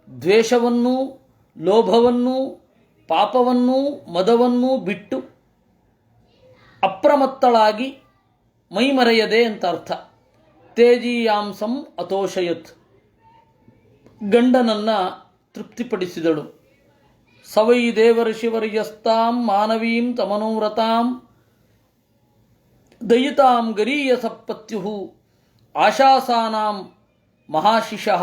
ದ್ವೇಷವನ್ನು, ಲೋಭವನ್ನು, ಪಾಪವನ್ನು, ಮದವನ್ನು ಬಿಟ್ಟು ಅಪ್ರಮತ್ತಳಾಗಿ ಮೈಮರೆಯದೆ ಅಂತ ಅರ್ಥ. ತೇಜೀಯಾಂಸಂ ಅತೋಷಯತ್, ಗಂಡನನ್ನು ತೃಪ್ತಿಪಡಿಸಿದಳು. ಸವೈ ದೇವಋಷಿವರ್ಯಸ್ತಾಂ ಮಾನವೀಂ ತಮನೋವ್ರತಾಂ ದಯಿತಾಂ ಗರೀಯ ಸಪ್ಪತ್ಯು ಆಶಾಸಾನಾಂ ಮಹಾಶಿಷಃ.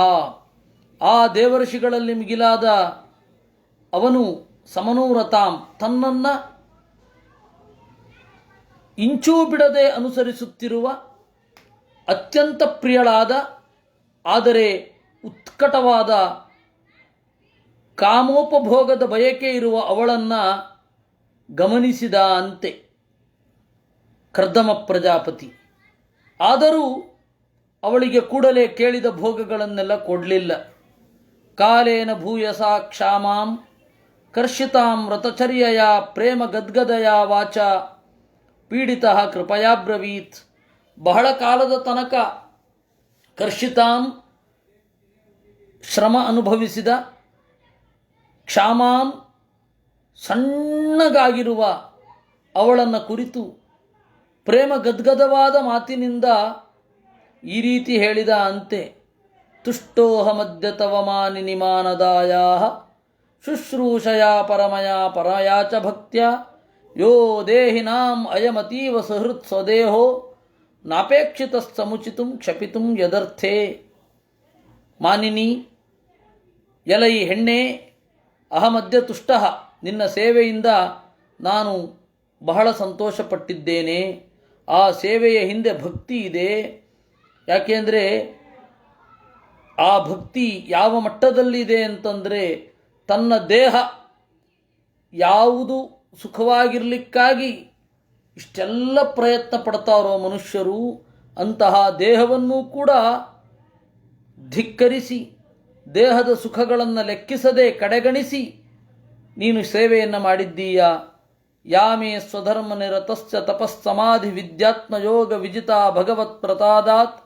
ಆ ದೇವಋಷಿಗಳಲ್ಲಿ ಮಿಗಿಲಾದ ಅವನು ಸಮನೋವ್ರತಾಂ, ತನ್ನನ್ನು ಇಂಚೂ ಬಿಡದೆ ಅನುಸರಿಸುತ್ತಿರುವ ಅತ್ಯಂತ ಪ್ರಿಯಳಾದ ಆದರೆ ಉತ್ಕಟವಾದ ಕಾಮೋಪಭೋಗದ ಬಯಕೆ ಇರುವ ಅವಳನ್ನು ಗಮನಿಸಿದ ಅಂತೆ ಕರ್ದಮ ಪ್ರಜಾಪತಿ. ಆದರೂ ಅವಳಿಗೆ ಕೂಡಲೇ ಕೇಳಿದ ಭೋಗಗಳನ್ನೆಲ್ಲ ಕೊಡಲಿಲ್ಲ. ಕಾಲೇನ ಭೂಯಸಾ ಕ್ಷಾಮಾಂ ಕರ್ಷಿತಾಂ ವ್ರತಚರ್ಯಯ ಪ್ರೇಮ ಗದ್ಗದಯ ವಾಚ ಪೀಡಿತಃ ಕೃಪಯಾಬ್ರವೀತ್. ಬಹಳ ಕಾಲದ ತನಕ ಕರ್ಷಿತಾಂ ಶ್ರಮ ಅನುಭವಿಸಿದ, ಕ್ಷಾಮಾಂ ಸಣ್ಣಗಾಗಿರುವ ಅವಳನ್ನು ಕುರಿತು ಪ್ರೇಮ ಗದ್ಗದವಾದ ಮಾತಿನಿಂದ ಈ ರೀತಿ ಹೇಳಿದ ಅಂತೆ. ತುಷ್ಟೋಹಮದ್ಯ ತವ ಮಾನಿನಿ ಮಾನದಾಯಾ ಶುಶ್ರೂಷಯ ಪರಮಯ ಪರಯಾಚ ಭಕ್ತ್ಯ ಯೋ ದೇಹಿನಾಂ ಅಯಮತೀವ ಸುಹೃತ್ ಸ್ವದೇಹೋ ನಾಪೇಕ್ಷಿತ ಸಮುಚಿತುಂ ಕ್ಷಪಿತುಂ ಯದರ್ಥೇ. ಮಾನಿನಿ, ಎಲೈ ಹೆಣ್ಣೆ, ಅಹಮದ್ಯ ತುಷ್ಟ, ನಿನ್ನ ಸೇವೆಯಿಂದ ನಾನು ಬಹಳ ಸಂತೋಷಪಟ್ಟಿದ್ದೇನೆ. ಆ ಸೇವೆಯ ಹಿಂದೆ ಭಕ್ತಿ ಇದೆ. ಯಾಕೆಂದರೆ ಆ ಭಕ್ತಿ ಯಾವ ಮಟ್ಟದಲ್ಲಿದೆ ಅಂತಂದರೆ, ತನ್ನ ದೇಹ ಯಾವುದು ಸುಖವಾಗಿರಲಿಕ್ಕಾಗಿ ಇಷ್ಟೆಲ್ಲ ಪ್ರಯತ್ನ ಪಡ್ತಾರೋ ಮನುಷ್ಯರು, ಅಂತಹ ದೇಹವನ್ನು ಕೂಡ ಧಿಕ್ಕರಿಸಿ, ದೇಹದ ಸುಖಗಳನ್ನು ಲೆಕ್ಕಿಸದೆ ಕಡೆಗಣಿಸಿ ನೀನು ಸೇವೆಯನ್ನು ಮಾಡಿದ್ದೀಯಾ. ಯಾಮೇ ಸ್ವಧರ್ಮ ನಿರತಶ್ಚ ತಪಸ್ಸಮಾಧಿ ವಿದ್ಯಾತ್ಮಯೋಗ ವಿಜಿತಾ ಭಗವತ್ ಪ್ರಸಾದಾತ್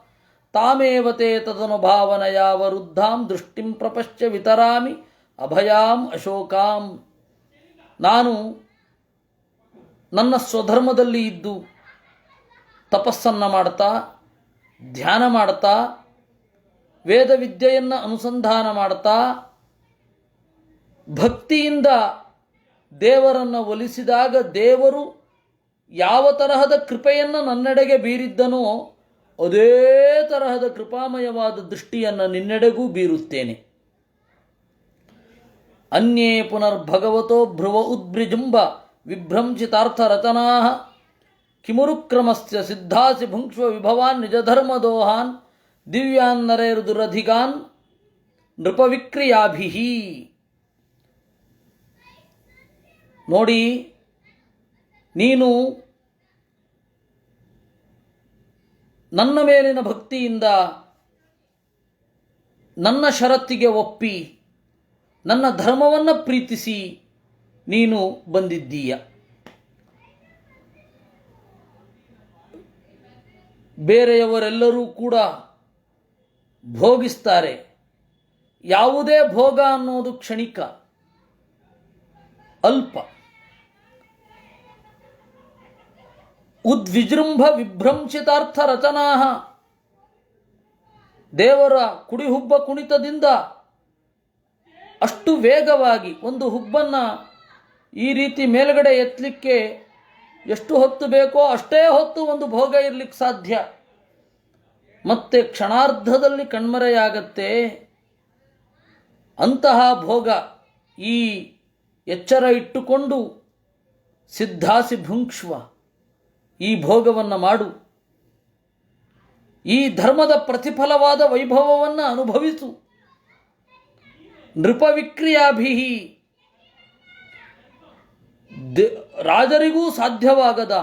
ತಾಮೇವ ತೇ ತದನುಭಾವನಯ ವರುದ್ಧಾಂ ದೃಷ್ಟಿಂ ಪ್ರಪಶ್ಯ ವಿತರಾಮಿ ಅಭಯಾಂ ಅಶೋಕಾಂ. ನಾನು ನನ್ನ ಸ್ವಧರ್ಮದಲ್ಲಿ ಇದ್ದು ತಪಸ್ಸನ್ನು ಮಾಡ್ತಾ ಧ್ಯಾನ ಮಾಡ್ತಾ ವೇದ ವಿದ್ಯೆಯನ್ನು ಅನುಸಂಧಾನ ಮಾಡ್ತಾ ಭಕ್ತಿಯಿಂದ ದೇವರನ್ನು ಒಲಿಸಿದಾಗ ದೇವರು ಯಾವ ತರಹದ ಕೃಪೆಯನ್ನು ನನ್ನೆಡೆಗೆ ಬೀರಿದ್ದನೋ ಅದೇ ತರಹದ ಕೃಪಾಮಯವಾದ ದೃಷ್ಟಿಯನ್ನು ನಿನ್ನೆಡೆಗೂ ಬೀರುತ್ತೇನೆ. ಅನ್ಯೇ ಪುನರ್ಭಗವತೋ ಭ್ರುವ ಉದ್ಭೃಜುಂಬ ವಿಭ್ರಂಚಿತಾರ್ಥ ರಚನಾ ಕಿಮುರುಕ್ರಮಸ್ಯ ಸಿದ್ಧಾಸಿ ಭುಂಕ್ಷ್ವ ವಿಭವಾನ್ ನಿಜಧರ್ಮದೋಹಾನ್ ದಿವ್ಯಾನ್ನರೇರ್ದುರಧಿಗಾನ್ ನೃಪವಿಕ್ರಿಯಾಭಿ. ನೋಡಿ, ನೀನು ನನ್ನ ಮೇಲಿನ ಭಕ್ತಿಯಿಂದ ನನ್ನ ಷರತ್ತಿಗೆ ಒಪ್ಪಿ ನನ್ನ ಧರ್ಮವನ್ನು ಪ್ರೀತಿಸಿ ನೀನು ಬಂದಿದ್ದೀಯ. ಬೇರೆಯವರೆಲ್ಲರೂ ಕೂಡ ಭೋಗಿಸ್ತಾರೆ. ಯಾವುದೇ ಭೋಗ ಅನ್ನೋದು ಕ್ಷಣಿಕ, ಅಲ್ಪ. ಉದ್ವಿಜೃಂಭ ವಿಭ್ರಂಚಿತಾರ್ಥ ರಚನಾ, ದೇವರ ಕುಡಿಹುಬ್ಬ ಕುಣಿತದಿಂದ ಅಷ್ಟು ವೇಗವಾಗಿ ಒಂದು ಹುಬ್ಬನ್ನು ಈ ರೀತಿ ಮೇಲ್ಗಡೆ ಎತ್ತಲಿಕ್ಕೆ ಎಷ್ಟು ಹೊತ್ತು ಬೇಕೋ ಅಷ್ಟೇ ಹೊತ್ತು ಒಂದು ಭೋಗ ಇರಲಿಕ್ಕೆ ಸಾಧ್ಯ. ಮತ್ತೆ ಕ್ಷಣಾರ್ಧದಲ್ಲಿ ಕಣ್ಮರೆಯಾಗತ್ತೆ. ಅಂತಹ ಭೋಗ ಈ ಎಚ್ಚರ ಇಟ್ಟುಕೊಂಡು ಸಿದ್ಧಾಸಿ ಭುಂಕ್ಷ್ವ, ಈ ಭೋಗವನ್ನು ಮಾಡು, ಈ ಧರ್ಮದ ಪ್ರತಿಫಲವಾದ ವೈಭವವನ್ನು ಅನುಭವಿಸು. ನೃಪವಿಕ್ರಿಯಾಭಿ, ರಾಜರಿಗೂ ಸಾಧ್ಯವಾಗದ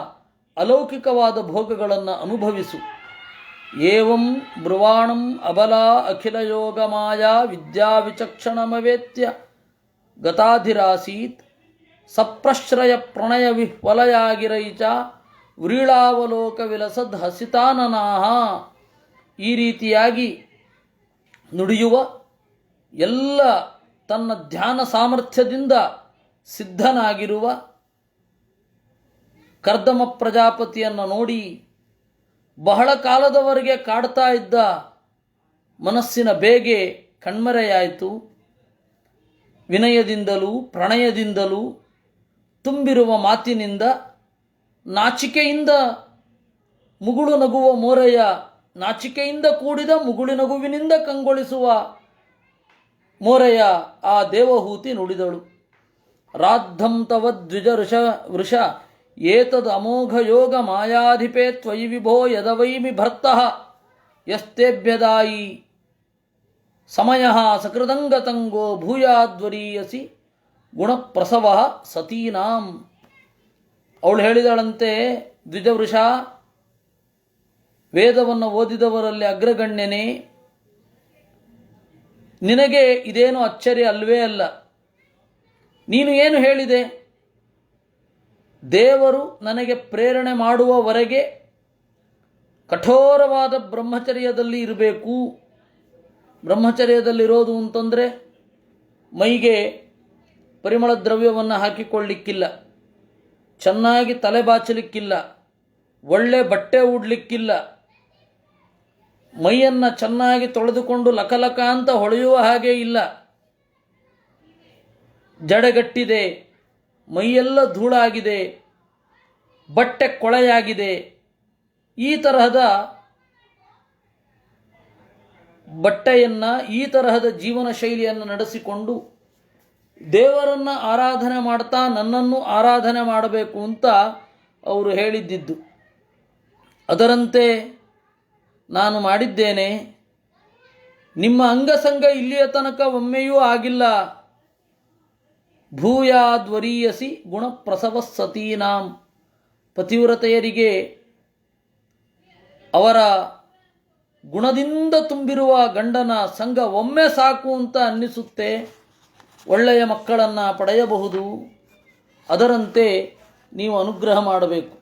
ಅಲೌಕಿಕವಾದ ಭೋಗಗಳನ್ನು ಅನುಭವಿಸು. ಏವಂ ಬ್ರುವಾಣಂ ಅಬಲಾ ಅಖಿಲ ಯೋಗ ಮಾಯಾ ವಿದ್ಯಾ ವಿಚಕ್ಷಣಮವೇತ್ಯ ಗತಾಧಿರಾಸೀತ್ ಸಪ್ರಶ್ರಯ ಪ್ರಣಯ ವಿಹ್ವಲಯಾಗಿರೈಚ ವ್ರೀಳಾವಲೋಕ ವಿಲಸದ್ ಹಸಿತಾನನಾಹ. ಈ ರೀತಿಯಾಗಿ ನುಡಿಯುವ ಎಲ್ಲ ತನ್ನ ಧ್ಯಾನ ಸಾಮರ್ಥ್ಯದಿಂದ ಸಿದ್ಧನಾಗಿರುವ ಕರ್ದಮ ಪ್ರಜಾಪತಿಯನ್ನು ನೋಡಿ ಬಹಳ ಕಾಲದವರೆಗೆ ಕಾಡ್ತಾ ಇದ್ದ ಮನಸ್ಸಿನ ಬೇಗೆ ಕಣ್ಮರೆಯಾಯಿತು. ವಿನಯದಿಂದಲೂ ಪ್ರಣಯದಿಂದಲೂ ತುಂಬಿರುವ ಮಾತಿನಿಂದ ನಾಚಿಕೆಯಿಂದ ಮುಗುಳು ನಗುವ ಮೋರೆಯ, ನಾಚಿಕೆಯಿಂದ ಕೂಡಿದ ಮುಗುಳು ನಗುವಿನಿಂದ ಕಂಗೊಳಿಸುವ ಮೋರೆಯ ಆ ದೇವಹೂತಿ ನುಡಿದಳು. ರಾದ್ಧಂ ತವ ದ್ವಿಜ ವೃಷ ಏತದ್ ಅಮೋಘ ಯೋಗ ಮಾಯಾಧಿಪೇ ತ್ವಯಿ ವಿಭೋ ಯದವೈಮಿ ಭರ್ತಃ ಯಸ್ತೇಭ್ಯದಾಯಿ ಸಮಯಃ ಸಕೃದಂಗತಂಗೋ ಭೂಯಾದ್ವರೀಯಸಿ ಗುಣಪ್ರಸವ ಸತೀನಾಂ. ಅವಳು ಹೇಳಿದಳಂತೆ, ದ್ವಿಜವೃಷ, ವೇದವನ್ನು ಓದಿದವರಲ್ಲಿ ಅಗ್ರಗಣ್ಯನೇ, ನಿನಗೆ ಇದೇನು ಅಚ್ಚರಿ ಅಲ್ವೇ ಅಲ್ಲ. ನೀನು ಏನು ಹೇಳಿದೆ? ದೇವರು ನನಗೆ ಪ್ರೇರಣೆ ಮಾಡುವವರೆಗೆ ಕಠೋರವಾದ ಬ್ರಹ್ಮಚರ್ಯದಲ್ಲಿ ಇರಬೇಕು. ಬ್ರಹ್ಮಚರ್ಯದಲ್ಲಿರೋದು ಅಂತಂದರೆ ಮೈಗೆ ಪರಿಮಳ ದ್ರವ್ಯವನ್ನು ಹಾಕಿಕೊಳ್ಳಿಕ್ಕಿಲ್ಲ, ಚೆನ್ನಾಗಿ ತಲೆ ಬಾಚಲಿಕ್ಕಿಲ್ಲ, ಒಳ್ಳೆ ಬಟ್ಟೆ ಉಡಲಿಕ್ಕಿಲ್ಲ, ಮೈಯನ್ನು ಚೆನ್ನಾಗಿ ತೊಳೆದುಕೊಂಡು ಲಕಲಕ ಅಂತ ಹೊಳೆಯುವ ಹಾಗೆ ಇಲ್ಲ, ಜಡಗಟ್ಟಿದೆ, ಮೈಯೆಲ್ಲ ಧೂಳಾಗಿದೆ, ಬಟ್ಟೆ ಕೊಳೆಯಾಗಿದೆ. ಈ ತರಹದ ಬಟ್ಟೆಯನ್ನು, ಈ ತರಹದ ಜೀವನ ಶೈಲಿಯನ್ನು ನಡೆಸಿಕೊಂಡು ದೇವರನ್ನು ಆರಾಧನೆ ಮಾಡ್ತಾ ನನ್ನನ್ನು ಆರಾಧನೆ ಮಾಡಬೇಕು ಅಂತ ಅವರು ಹೇಳಿದ್ದಿದ್ದು. ಅದರಂತೆ ನಾನು ಮಾಡಿದ್ದೇನೆ. ನಿಮ್ಮ ಅಂಗಸಂಗ ಇಲ್ಲಿಯ ತನಕ ಒಮ್ಮೆಯೂ ಆಗಿಲ್ಲ. ಭೂಯಾದ್ವರೀಯಸಿ ಗುಣಪ್ರಸವ ಸತೀನಾಂ. ಪತಿವ್ರತೆಯರಿಗೆ ಅವರ ಗುಣದಿಂದ ತುಂಬಿರುವ ಗಂಡನ ಸಂಘ ಒಮ್ಮೆ ಸಾಕು ಅಂತ ಅನ್ನಿಸುತ್ತೆ. ಒಳ್ಳೆಯ ಮಕ್ಕಳನ್ನು ಪಡೆಯಬಹುದು. ಅದರಂತೆ ನೀವು ಅನುಗ್ರಹ ಮಾಡಬೇಕು.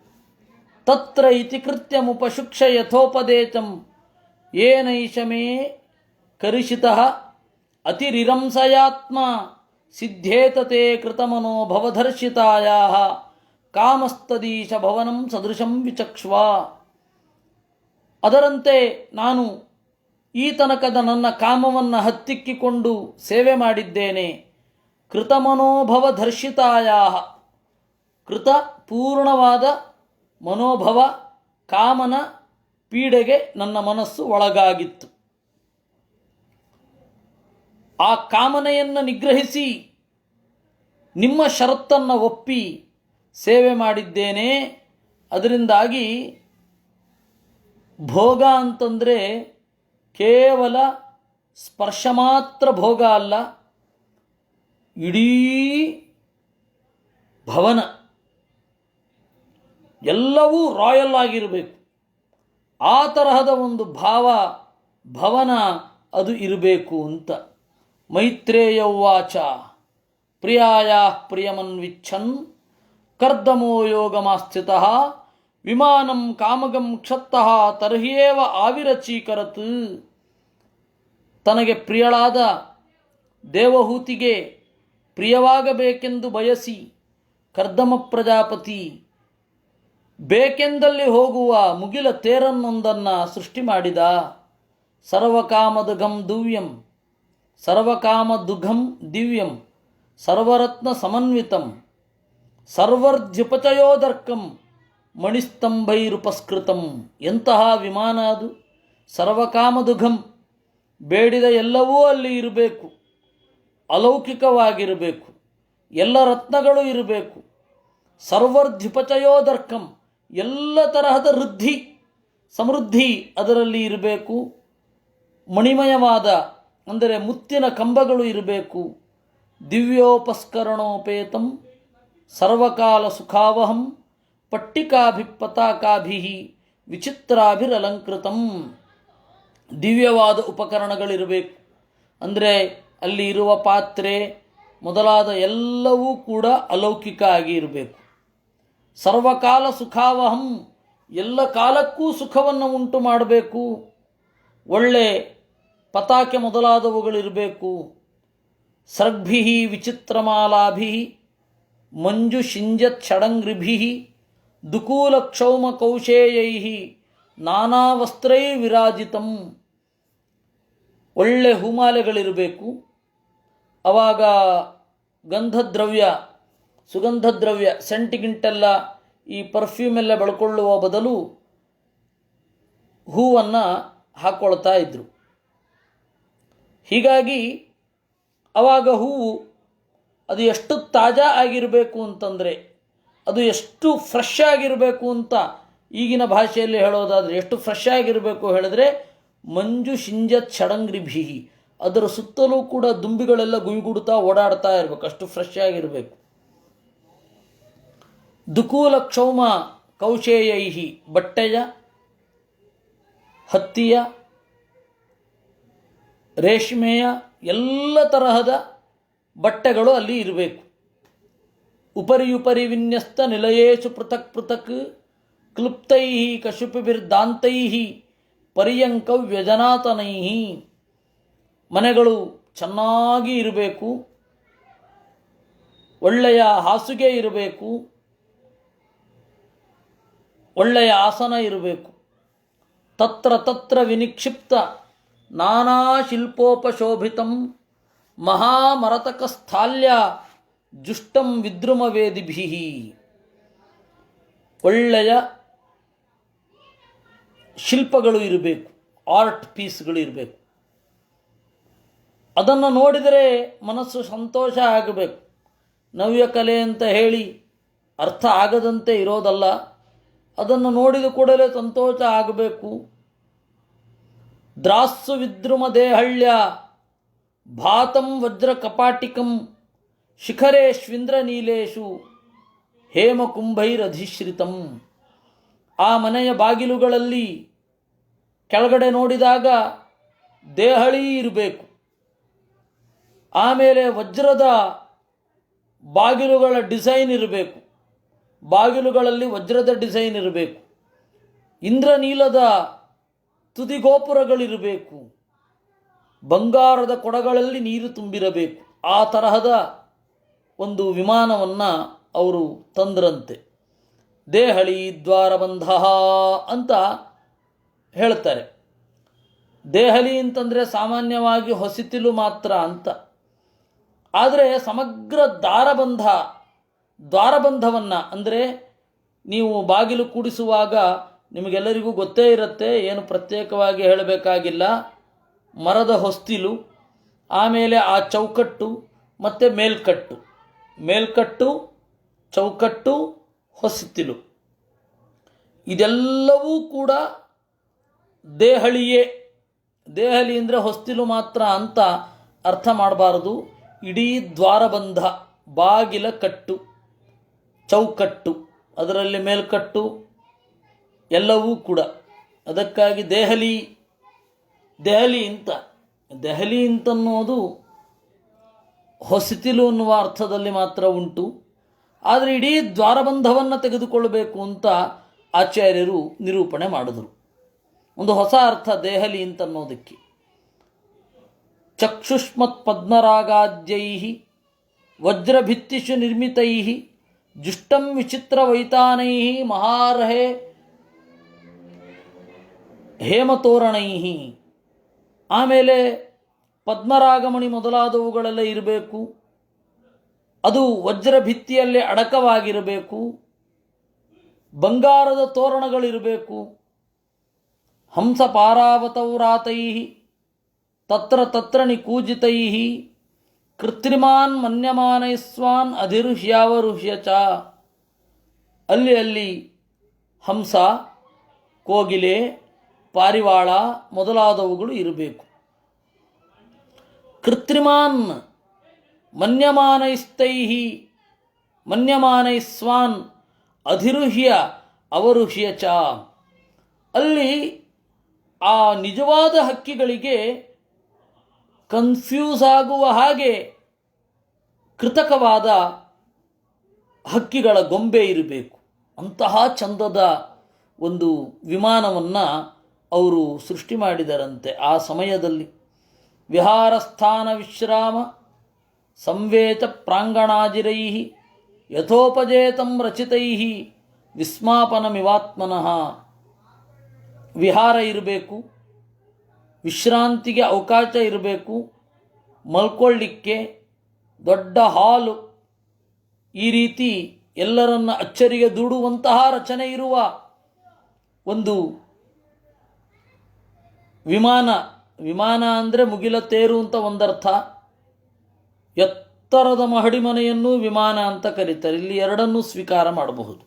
ತತ್ರ ಇತಿ ಕೃತ್ಯಮುಪಶುಕ್ಷ ಯಥೋಪದೇಶಂ ಏನೈಷಮೇ ಕರಿಷಿತಃ ಅತಿರಿರಂಸಯಾತ್ಮ ಸಿದ್ಧೇತತೆ ಕೃತಮನೋ ಭವಧರ್ಷಿತಾಯಾಃ ಕಾಮಸ್ತದೀಶ ಭವನಂ ಸದೃಶಂ ವಿಚಕ್ಷ್ವ. ಅದರಂತೆ ನಾನು ಈ ತನಕದ ನನ್ನ ಕಾಮವನ್ನು ಹತ್ತಿಕ್ಕಿಕೊಂಡು ಸೇವೆ ಮಾಡಿದ್ದೇನೆ. ಕೃತಮನೋಭವ ಧರ್ಷಿತಾಯಾಹ, ಕೃತ ಪೂರ್ಣವಾದ ಮನೋಭವ ಕಾಮನ ಪೀಡೆಗೆ ನನ್ನ ಮನಸ್ಸು ಒಳಗಾಗಿತ್ತು. ಆ ಕಾಮನೆಯನ್ನು ನಿಗ್ರಹಿಸಿ ನಿಮ್ಮ ಷರತ್ತನ್ನು ಒಪ್ಪಿ ಸೇವೆ ಮಾಡಿದ್ದೇನೆ. ಅದರಿಂದಾಗಿ ಭೋಗ ಅಂತಂದರೆ ಕೇವಲ ಸ್ಪರ್ಶ ಮಾತ್ರ ಭೋಗ ಅಲ್ಲ, ಇಡೀ ಭವನ ಎಲ್ಲವೂ ರಾಯಲ್ ಆಗಿರಬೇಕು. ಆ ತರಹದ ಒಂದು ಭವನ ಅದು ಇರಬೇಕು ಅಂತ. ಮೈತ್ರೇಯ ಉವಾಚ ಪ್ರಿಯಾಯ ಪ್ರಿಯಮನ್ವಿಚ್ಛನ್ ಕರ್ದಮೋ ಯೋಗಮಾಸ್ಥಿತಃ ವಿಮಾನಂ ಕಾಮಗಂ ಕ್ಷತ್ತಃ ತರ್ಹ್ಯೇವ ಆವಿರಚೀಕರತ್. ತನಗೆ ಪ್ರಿಯಳಾದ ದೇವಹೂತಿಗೆ ಪ್ರಿಯವಾಗಬೇಕೆಂದು ಬಯಸಿ ಕರ್ದಮ ಪ್ರಜಾಪತಿ ಬೇಕೆಂದಲ್ಲಿ ಹೋಗುವ ಮುಗಿಲ ತೇರನ್ನೊಂದನ್ನು ಸೃಷ್ಟಿ ಮಾಡಿದ. ಸರ್ವಕಾಮದುಘಂ ದಿವ್ಯಂ ಸರ್ವಕಾಮದುಘಂ ದಿವ್ಯಂ ಸರ್ವರತ್ನ ಸಮನ್ವಿತಂ ಸರ್ವರ್ಧ್ಯುಪಚಯೋದರ್ಕಂ ಮಣಿಸ್ತಂಭೈರುಪಸ್ಕೃತಂ. ಎಂತಹ ವಿಮಾನ ಅದು! ಸರ್ವಕಾಮದುಘಂ, ಬೇಡಿದ ಎಲ್ಲವೂ ಅಲ್ಲಿ ಇರಬೇಕು, ಅಲೌಕಿಕವಾಗಿರಬೇಕು, ಎಲ್ಲ ರತ್ನಗಳು ಇರಬೇಕು. ಸರ್ವರ್ಧ್ಯುಪಚಯೋದರ್ಕಂ, ಎಲ್ಲ ತರಹದ ವೃದ್ಧಿ ಸಮೃದ್ಧಿ ಅದರಲ್ಲಿ ಇರಬೇಕು. ಮಣಿಮಯವಾದ ಅಂದರೆ ಮುತ್ತಿನ ಕಂಬಗಳು ಇರಬೇಕು. ದಿವ್ಯೋಪಸ್ಕರಣೋಪೇತಂ ಸರ್ವಕಾಲ ಸುಖಾವಹಂ ಪಟ್ಟಿಕಾಭಿ ಪತಾಕಾಭಿ ವಿಚಿತ್ರಾಭಿರಲಂಕೃತಂ. ದಿವ್ಯವಾದ ಉಪಕರಣಗಳಿರಬೇಕು. ಅಂದರೆ ಅಲ್ಲಿ ಇರುವ ಪಾತ್ರೆ ಮೊದಲಾದ ಎಲ್ಲವೂ ಕೂಡ ಅಲೌಕಿಕ ಆಗಿ ಇರಬೇಕು. ಸರ್ವಕಾಲ ಸುಖಾವಹಂ, ಎಲ್ಲ ಕಾಲಕ್ಕೂ ಸುಖವನ್ನು ಉಂಟು ಮಾಡಬೇಕು. ಒಳ್ಳೆ ಪತಾಕೆ ಮೊದಲಾದವುಗಳಿರಬೇಕು. ಸರ್ಗ್ಭಿ ವಿಚಿತ್ರಮಾಲಾಭಿ ಮಂಜು ಶಿಂಜತ್ ಷಡಂಗ್ರಿಭಿ ದುಕೂಲ ಕ್ಷೌಮ ಕೌಶೇಯೈ ನಾನಾ ವಸ್ತ್ರೈ ವಿರಾಜಿತಂ. ಒಳ್ಳೆ ಹೂಮಾಲೆಗಳಿರಬೇಕು. ಆವಾಗ ಗಂಧದ್ರವ್ಯ ಸುಗಂಧದ್ರವ್ಯ ಸೆಂಟಿಗಿಂಟೆಲ್ಲ ಈ ಪರ್ಫ್ಯೂಮೆಲ್ಲ ಬೆಳ್ಕೊಳ್ಳುವ ಬದಲು ಹೂವನ್ನು ಹಾಕ್ಕೊಳ್ತಾ ಇದ್ದರು. ಹೀಗಾಗಿ ಆವಾಗ ಹೂವು ಅದು ಎಷ್ಟು ತಾಜಾ ಆಗಿರಬೇಕು ಅಂತಂದರೆ, ಅದು ಎಷ್ಟು ಫ್ರೆಶ್ ಆಗಿರಬೇಕು ಅಂತ ಈಗಿನ ಭಾಷೆಯಲ್ಲಿ ಹೇಳೋದಾದರೆ ಎಷ್ಟು ಫ್ರೆಶ್ ಆಗಿರಬೇಕು ಹೇಳಿದ್ರೆ, ಮಂಜು ಶಿಂಜತ್ ಷಡಂಗ್ರಿಭಿ, ಅದರ ಸುತ್ತಲೂ ಕೂಡ ದುಂಬಿಗಳೆಲ್ಲ ಗುಯ್ಗುಡ್ತಾ ಓಡಾಡ್ತಾ ಇರಬೇಕು, ಅಷ್ಟು ಫ್ರೆಶ್ ಆಗಿರಬೇಕು. ದುಕೂಲ ಕ್ಷೌಮ ಕೌಶೇಯೈಹಿ, ಬಟ್ಟೆಯ, ಹತ್ತಿಯ, ರೇಷ್ಮೆಯ ಎಲ್ಲ ತರಹದ ಬಟ್ಟೆಗಳು ಅಲ್ಲಿ ಇರಬೇಕು. ಉಪರಿ ವಿನ್ಯಸ್ತ ನಿಲಯೇಶು ಪೃಥಕ್ ಪೃಥಕ್ ಕ್ಲುಪ್ತೈ ಕಶುಪಿರ್ದಾಂತೈ ಪರ್ಯಂಕ ವ್ಯಜನಾತನೈ. ಮನೆಗಳು ಚೆನ್ನಾಗಿ ಇರಬೇಕು, ಒಳ್ಳೆಯ ಹಾಸುಗೆ ಇರಬೇಕು, ಒಳ್ಳೆಯ ಆಸನ ಇರಬೇಕು. ತತ್ರ ತತ್ರ ವಿನಿಕ್ಷಿಪ್ತ ನಾನಾ ಶಿಲ್ಪೋಪಶೋಭಿತಂ ಮಹಾಮರತಕಸ್ಥಾಲ್ಯ ಜುಷ್ಟಂ ವಿದ್ರುಮವೇದಿಭಿ. ಒಳ್ಳೆಯ ಶಿಲ್ಪಗಳು ಇರಬೇಕು, ಆರ್ಟ್ ಪೀಸ್ಗಳು ಇರಬೇಕು. ಅದನ್ನು ನೋಡಿದರೆ ಮನಸ್ಸು ಸಂತೋಷ ಆಗಬೇಕು. ನವ್ಯ ಕಲೆ ಅಂತ ಹೇಳಿ ಅರ್ಥ ಆಗದಂತೆ ಇರೋದಲ್ಲ, ಅದನ್ನು ನೋಡಿದ ಕೂಡಲೇ ಸಂತೋಷ ಆಗಬೇಕು. ದ್ರಾಸ್ಸು ವಿದ್ರುಮ ದೇಹಳ್ಯ ಭಾತಂ ವಜ್ರ ಕಪಾಟಿಕಂ ಶಿಖರೇಶ್ವಿಂದ್ರ ನೀಲೇಶು ಹೇಮಕುಂಭೈರಧಿಶ್ರಿತಂ. ಆ ಮನೆಯ ಬಾಗಿಲುಗಳಲ್ಲಿ ಕೆಳಗಡೆ ನೋಡಿದಾಗ ದೇಹಳಿ ಇರಬೇಕು. ಆಮೇಲೆ ವಜ್ರದ ಬಾಗಿಲುಗಳ ಡಿಸೈನ್ ಇರಬೇಕು. ಬಾಗಿಲುಗಳಲ್ಲಿ ವಜ್ರದ ಡಿಸೈನ್ ಇರಬೇಕು, ಇಂದ್ರನೀಲದ ತುದಿಗೋಪುರಗಳಿರಬೇಕು, ಬಂಗಾರದ ಕೊಡಗಳಲ್ಲಿ ನೀರು ತುಂಬಿರಬೇಕು. ಆ ತರಹದ ಒಂದು ವಿಮಾನವನ್ನು ಅವರು ತಂದ್ರಂತೆ. ದೇಹಳಿ ದ್ವಾರಬಂಧ ಅಂತ ಹೇಳ್ತಾರೆ. ದೇಹಲಿ ಅಂತಂದರೆ ಸಾಮಾನ್ಯವಾಗಿ ಹೊಸಿತಿಲು ಮಾತ್ರ ಅಂತ. ಆದರೆ ಸಮಗ್ರ ದ್ವಾರಬಂಧವನ್ನು ಅಂದರೆ ನೀವು ಬಾಗಿಲು ಕೂಡಿಸುವಾಗ ನಿಮಗೆಲ್ಲರಿಗೂ ಗೊತ್ತೇ ಇರುತ್ತೆ, ಏನು ಪ್ರತ್ಯೇಕವಾಗಿ ಹೇಳಬೇಕಾಗಿಲ್ಲ. ಮರದ ಹೊಸ್ತಿಲು, ಆಮೇಲೆ ಆ ಚೌಕಟ್ಟು ಮತ್ತು ಮೇಲ್ಕಟ್ಟು ಚೌಕಟ್ಟು ಹೊಸ್ತಿಲು, ಇದೆಲ್ಲವೂ ಕೂಡ ದೇಹಳಿಯೇ. ದೇಹಲಿ ಅಂದರೆ ಹೊಸ್ತಿಲು ಮಾತ್ರ ಅಂತ ಅರ್ಥ ಮಾಡಬಾರದು. ಇಡೀ ದ್ವಾರಬಂಧ, ಬಾಗಿಲ ಕಟ್ಟು, ಚೌಕಟ್ಟು, ಅದರಲ್ಲಿ ಮೇಲ್ಕಟ್ಟು ಎಲ್ಲವೂ ಕೂಡ. ಅದಕ್ಕಾಗಿ ದೆಹಲಿ ಅಂತನ್ನೋದು ಹೊಸತಿಲು ಅನ್ನುವ ಅರ್ಥದಲ್ಲಿ ಮಾತ್ರ ಉಂಟು. ಆದರೆ ಇಡೀ ದ್ವಾರಬಂಧವನ್ನು ತೆಗೆದುಕೊಳ್ಳಬೇಕು ಅಂತ ಆಚಾರ್ಯರು ನಿರೂಪಣೆ ಮಾಡಿದರು. ಒಂದು ಹೊಸ ಅರ್ಥ ದೇಹಲಿ ಅಂತನ್ನೋದಕ್ಕೆ. ಚಕ್ಷುಷ್ಮತ್ ಪದ್ಮರಾಗಾದ್ಯೈ ವಜ್ರಭಿತ್ತಿಷು ನಿರ್ಮಿತೈ ಜುಷ್ಟಂ ವಿಚಿತ್ರ ವೈತಾನೈ ಮಹಾರ್ಹೆ ಹೇಮತೋರಣೈ. ಆಮೇಲೆ ಪದ್ಮರಾಗಮಣಿ ಮೊದಲಾದವುಗಳೆಲ್ಲ ಇರಬೇಕು. ಅದು ವಜ್ರಭಿತ್ತಿಯಲ್ಲಿ ಅಡಕವಾಗಿರಬೇಕು. ಬಂಗಾರದ ತೋರಣಗಳಿರಬೇಕು. ಹಂಸ ಪಾರಾವತೌರಾತೈ ತತ್ರ ನಿಕೂಜಿತೈ ಕೃತ್ರಿಮಾನ್ ಮನ್ಯಮಾನೈಸ್ವಾನ್ ಅಧಿರುಹ್ಯಾವರುಹ್ಯ ಚ. ಅಲ್ಲಿ ಹಂಸ, ಕೋಗಿಲೆ, ಪಾರಿವಾಳ ಮೊದಲಾದವುಗಳು ಇರಬೇಕು. ಕೃತ್ರಿಮಾನ್ ಮನ್ಯಮಾನೈಸ್ವಾನ್ ಅಧಿರುಹ್ಯ ಅವರುಹ್ಯ ಚ. ಅಲ್ಲಿ ಆ ನಿಜವಾದ ಹಕ್ಕಿಗಳಿಗೆ ಕನ್ಫ್ಯೂಸ್ ಆಗುವ ಹಾಗೆ ಕೃತಕವಾದ ಹಕ್ಕಿಗಳ ಗೊಂಬೆ ಇರಬೇಕು. ಅಂತಹ ಚಂದದ ಒಂದು ವಿಮಾನವನ್ನು ಅವರು ಸೃಷ್ಟಿ ಮಾಡಿದರಂತೆ ಆ ಸಮಯದಲ್ಲಿ. ವಿಹಾರಸ್ಥಾನ ವಿಶ್ರಾಮ ಸಂವೇತ ಪ್ರಾಂಗಣಾಜಿರೈ ಯಥೋಪಜೇತಂ ರಚಿತೈ ವಿಸ್ಮಾಪನಮಿವಾತ್ಮನಃ. ವಿಹಾರ ಇರಬೇಕು, ವಿಶ್ರಾಂತಿಗೆ ಅವಕಾಶ ಇರಬೇಕು, ಮಲ್ಕೊಳ್ಳಿಕ್ಕೆ ದೊಡ್ಡ ಹಾಲು, ಈ ರೀತಿ ಎಲ್ಲರನ್ನ ಅಚ್ಚರಿಗೆ ದೂಡುವಂತಹ ರಚನೆ ಇರುವ ಒಂದು ವಿಮಾನ ಅಂದರೆ ಮುಗಿಲ ತೇರು ಅಂತ ಒಂದರ್ಥ. ಎತ್ತರದ ಮಹಡಿ ಮನೆಯನ್ನು ವಿಮಾನ ಅಂತ ಕರೀತಾರೆ. ಇಲ್ಲಿ ಎರಡನ್ನೂ ಸ್ವೀಕಾರ ಮಾಡಬಹುದು,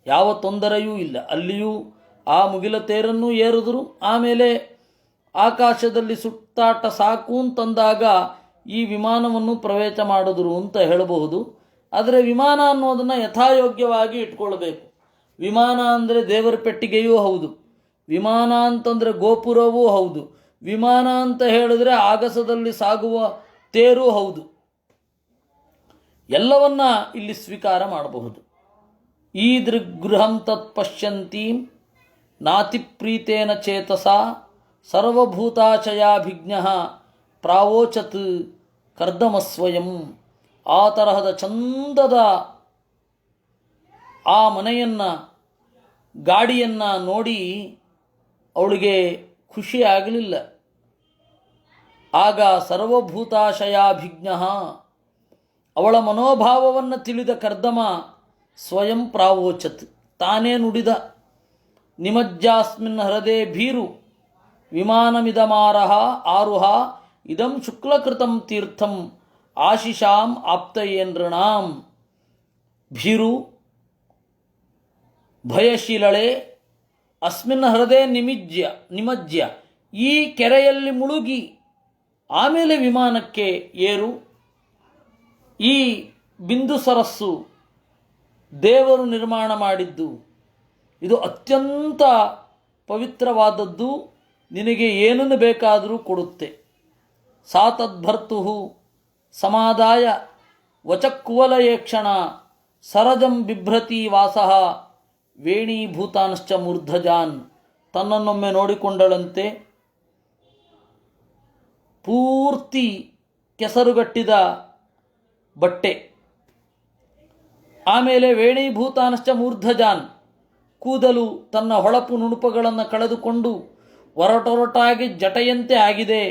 ಯಾವ ತೊಂದರೆಯೂ ಇಲ್ಲ. ಅಲ್ಲಿಯೂ ಆ ಮುಗಿಲ ತೇರನ್ನು ಏರಿದ್ರು, ಆಮೇಲೆ ಆಕಾಶದಲ್ಲಿ ಸುತ್ತಾಟ ಸಾಕು ಅಂತಂದಾಗ ಈ ವಿಮಾನವನ್ನು ಪ್ರವೇಶ ಮಾಡಿದ್ರು ಅಂತ ಹೇಳಬಹುದು. ಆದರೆ ವಿಮಾನ ಅನ್ನೋದನ್ನು ಯಥಾಯೋಗ್ಯವಾಗಿ ಇಟ್ಕೊಳ್ಬೇಕು. ವಿಮಾನ ಅಂದರೆ ದೇವರ ಪೆಟ್ಟಿಗೆಯೂ ಹೌದು, ವಿಮಾನ ಅಂತಂದರೆ ಗೋಪುರವೂ ಹೌದು, ವಿಮಾನ ಅಂತ ಹೇಳಿದ್ರೆ ಆಗಸದಲ್ಲಿ ಸಾಗುವ ತೇರೂ ಹೌದು. ಎಲ್ಲವನ್ನ ಇಲ್ಲಿ ಸ್ವೀಕಾರ ಮಾಡಬಹುದು. ಈ ದೃಗ್ಗೃಹಂ ತತ್ ಪಶ್ಯಂತೀಂ ನಾತಿಪ್ರೀತೇನ ಚೇತಸ ಸರ್ವಭೂತಾಚಯಾಭಿಜ್ಞ ಪ್ರಾವೋಚತ್ ಕರ್ದಮಸ್ವಯಂ. ಆ ತರಹದ ಚಂದದ ಆ ಮನೆಯನ್ನು, ಗಾಡಿಯನ್ನು ನೋಡಿ ಅವಳಿಗೆ ಖುಷಿ ಆಗಲಿಲ್ಲ. ಆಗ ಸರ್ವಭೂತಾಶಯಾಭಿಜ್ಞ, ಅವಳ ಮನೋಭಾವವನ್ನು ತಿಳಿದ ಕರ್ದಮ ಸ್ವಯಂ ಪ್ರಾವೋಚತ್, ತಾನೇ ನುಡಿದ. ನಿಮಜ್ಜಾಸ್ಮಿನ್ ಹೃದಯ ಭೀರು ವಿಮಾನಮಿದಮಾರಹ ಆರುಹ ಇದಂ ಶುಕ್ಲಕೃತಂ ತೀರ್ಥಂ ಆಶಿಷಾಂ ಆಪ್ತಯೇಂದ್ರಣಾಂ. ಭೀರು ಭಯಶೀಲಳೆ ಅಸ್ಮಿನ್ ಹೃದಯ ನಿಮಜ್ಯ, ಈ ಕೆರೆಯಲ್ಲಿ ಮುಳುಗಿ ಆಮೇಲೆ ವಿಮಾನಕ್ಕೆ ಏರು. ಈ ಬಿಂದು ಸರಸ್ಸು ದೇವರು ನಿರ್ಮಾಣ ಮಾಡಿದ್ದು, ಇದು ಅತ್ಯಂತ ಪವಿತ್ರವಾದದ್ದು, ನಿನಗೆ ಏನನ್ನು ಬೇಕಾದರೂ ಕೊಡುತ್ತೆ. ಸಾ ತದ್ಭರ್ತು ಸಮಾದಾಯ ವಚಕ್ಕುವಲಯೇಕ್ಷಣ ಸರಜಂ ಬಿಭ್ರತಿ ವಾಸಃ ವೇಣೀಭೂತಾನಶ್ಚ ಮೂರ್ಧಜಾನ್. ತನ್ನನ್ನೊಮ್ಮೆ ನೋಡಿಕೊಂಡಳಂತೆ. ಪೂರ್ತಿ ಕೆಸರುಗಟ್ಟಿದ ಬಟ್ಟೆ. ಆಮೇಲೆ ವೇಣೀಭೂತಾನಶ್ಚ ಮೂರ್ಧಜಾನ್, ಕೂದಲು ತನ್ನ ಹೊಳಪು ನುಣುಪುಗಳನ್ನು ಕಳೆದುಕೊಂಡು ಒರಟೊರಟಾಗಿ ಜಟೆಯಂತೆ ಆಗಿದೆ.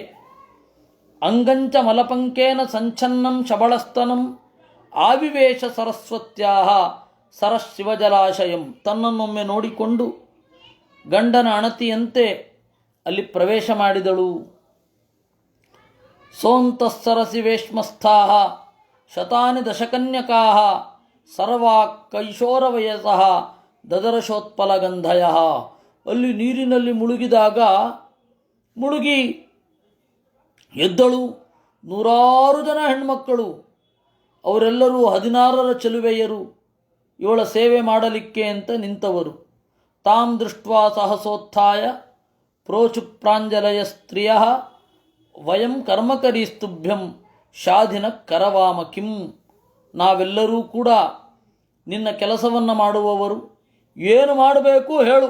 ಅಂಗಂಚ ಮಲಪಂಕೇನ ಸಂಚನ್ನಂ ಶಬಳಸ್ತನಂ ಆವಿವೇಶ ಸರಸ್ವತ್ಯಾಹ ಸರಶಿವಜಲಾಶಯಂ. ತನ್ನನ್ನೊಮ್ಮೆ ನೋಡಿಕೊಂಡು ಗಂಡನ ಅಣತಿಯಂತೆ ಅಲ್ಲಿ ಪ್ರವೇಶ ಮಾಡಿದಳು. ಸೋಂತಸ್ಸರಸಿ ವೇಶ್ಮಸ್ಥಾಃ ಶತಾನಿ ದಶಕನ್ಯಕಾಃ ಸರ್ವಾ ಕೈಶೋರವಯಸಃ ದದರಶೋತ್ಪಲಗಂಧಯಃ. ಅಲ್ಲಿ ನೀರಿನಲ್ಲಿ ಮುಳುಗಿ ಎದ್ದಳು 100 ಜನ ಹೆಣ್ಮಕ್ಕಳು. ಅವರೆಲ್ಲರೂ 16ರ ಚೆಲುವೆಯರು, ಇವಳ ಸೇವೆ ಮಾಡಲಿಕ್ಕೆ ಅಂತ ನಿಂತವರು. ತಾಂ ದೃಷ್ಟ್ವಾ ಸಹಸೋತ್ಥಾಯ ಪ್ರೋಚುಪ್ರಾಂಜಲಯ ಸ್ತ್ರೀಯಃ ವಯಂ ಕರ್ಮಕರೀಸ್ತುಭ್ಯಂ ಶಾಧಿನ ಕರವಾಮ ಕಿಂ. ನಾವೆಲ್ಲರೂ ಕೂಡ ನಿನ್ನ ಕೆಲಸವನ್ನು ಮಾಡುವವರು, ಏನು ಮಾಡಬೇಕು ಹೇಳು.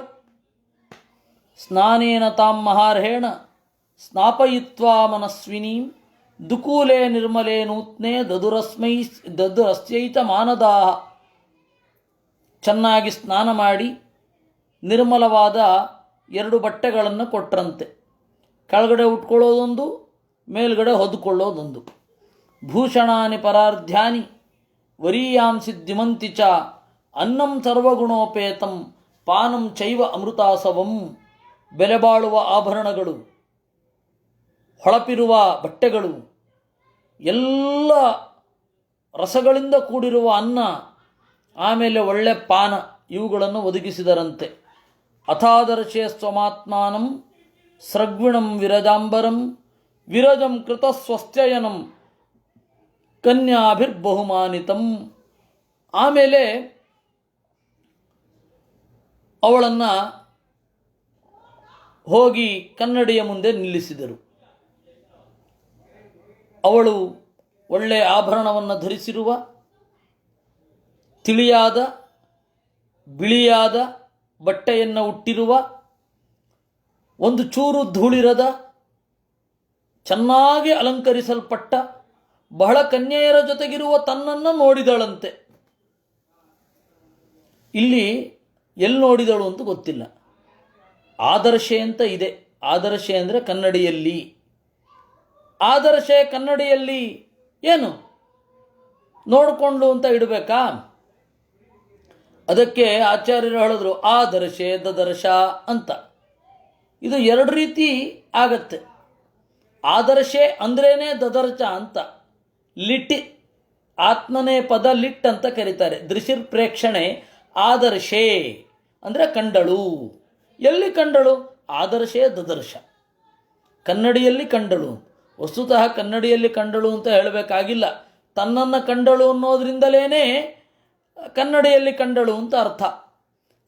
ಸ್ನಾನೇನ ತಾಂ ಮಹಾರ್ಹೇಣ ಸ್ನಾಪಯಿತ್ವಾ ಮನಸ್ವಿನೀಂ ದುಕೂಲೆ ನಿರ್ಮಲೆ ನೂತ್ನೆ ದದುರಸ್ಯೈತ ಮಾನದಾಹ. ಚೆನ್ನಾಗಿ ಸ್ನಾನ ಮಾಡಿ ನಿರ್ಮಲವಾದ 2 ಬಟ್ಟೆಗಳನ್ನು ಕೊಟ್ರಂತೆ. ಕೆಳಗಡೆ ಉಟ್ಕೊಳ್ಳೋದೊಂದು, ಮೇಲ್ಗಡೆ ಹೊದ್ಕೊಳ್ಳೋದೊಂದು. ಭೂಷಣಾನಿ ಪರಾರ್ಧ್ಯಾನಿ ವರೀಯಾಂಸಿ ದ್ಯುಮಂತಿ ಚ ಅನ್ನಂ ಸರ್ವಗುಣೋಪೇತಂ ಪಾನಂ ಚೈವ ಅಮೃತಾಸವಂ. ಬೆಲೆಬಾಳುವ ಆಭರಣಗಳು, ಹೊಳಪಿರುವ ಬಟ್ಟೆಗಳು, ಎಲ್ಲ ರಸಗಳಿಂದ ಕೂಡಿರುವ ಅನ್ನ, ಆಮೇಲೆ ಒಳ್ಳೆ ಪಾನ, ಇವುಗಳನ್ನು ಒದಗಿಸಿದರಂತೆ. ಅಥಾದರ್ಶೇ ಸ್ವಮಾತ್ಮಾನಂ ಸೃಗ್ವಿಣಂ ವಿರಜಾಂಬರಂ ವಿರಜಂ ಕೃತ ಸ್ವಸ್ಥಯನಂ ಕನ್ಯಾಭಿರ್ಬಹುಮಾನಿತಂ. ಆಮೇಲೆ ಅವಳನ್ನು ಹೋಗಿ ಕನ್ನಡಿಯ ಮುಂದೆ ನಿಲ್ಲಿಸಿದರು. ಅವಳು ಒಳ್ಳೆಯ ಆಭರಣವನ್ನು ಧರಿಸಿರುವ, ತಿಳಿಯಾದ ಬಿಳಿಯಾದ ಬಟ್ಟೆಯನ್ನು ಉಟ್ಟಿರುವ, ಒಂದು ಚೂರು ಧೂಳಿರದ, ಚೆನ್ನಾಗಿ ಅಲಂಕರಿಸಲ್ಪಟ್ಟ, ಬಹಳ ಕನ್ಯೆಯರ ಜೊತೆಗಿರುವ ತನ್ನನ್ನು ನೋಡಿದಳಂತೆ. ಇಲ್ಲಿ ಎಲ್ಲಿ ನೋಡಿದಳು ಅಂತ ಗೊತ್ತಿಲ್ಲ. ಆದರ್ಶೆ ಅಂತ ಇದೆ. ಆದರ್ಶೆ ಅಂದರೆ ಕನ್ನಡಿಯಲ್ಲಿ. ಆದರ್ಶೆ ಕನ್ನಡಿಯಲ್ಲಿ ಏನು ನೋಡಿಕೊಂಡು ಅಂತ ಇಡಬೇಕಾ? ಅದಕ್ಕೆ ಆಚಾರ್ಯರು ಹೇಳಿದ್ರು ಆದರ್ಶೆ ದದರ್ಶ ಅಂತ. ಇದು 2 ರೀತಿ ಆಗತ್ತೆ. ಆದರ್ಶೆ ಅಂದ್ರೇನೆ ದದರ್ಶ ಅಂತ. ಲಿಟ್, ಆತ್ಮನೇ ಪದ ಲಿಟ್ ಅಂತ ಕರೀತಾರೆ. ದೃಶಿರ್ ಪ್ರೇಕ್ಷಣೆ ಆದರ್ಶೆ ಅಂದರೆ ಕಂಡಳು. ಎಲ್ಲಿ ಕಂಡಳು? ಆದರ್ಶೆ ದದರ್ಶ, ಕನ್ನಡಿಯಲ್ಲಿ ಕಂಡಳು. ವಸ್ತುತಃ ಕನ್ನಡಿಯಲ್ಲಿ ಕಂಡಳು ಅಂತ ಹೇಳಬೇಕಾಗಿಲ್ಲ. ತನ್ನನ್ನು ಕಂಡಳು ಅನ್ನೋದ್ರಿಂದಲೇ ಕನ್ನಡಿಯಲ್ಲಿ ಕಂಡಳು ಅಂತ ಅರ್ಥ.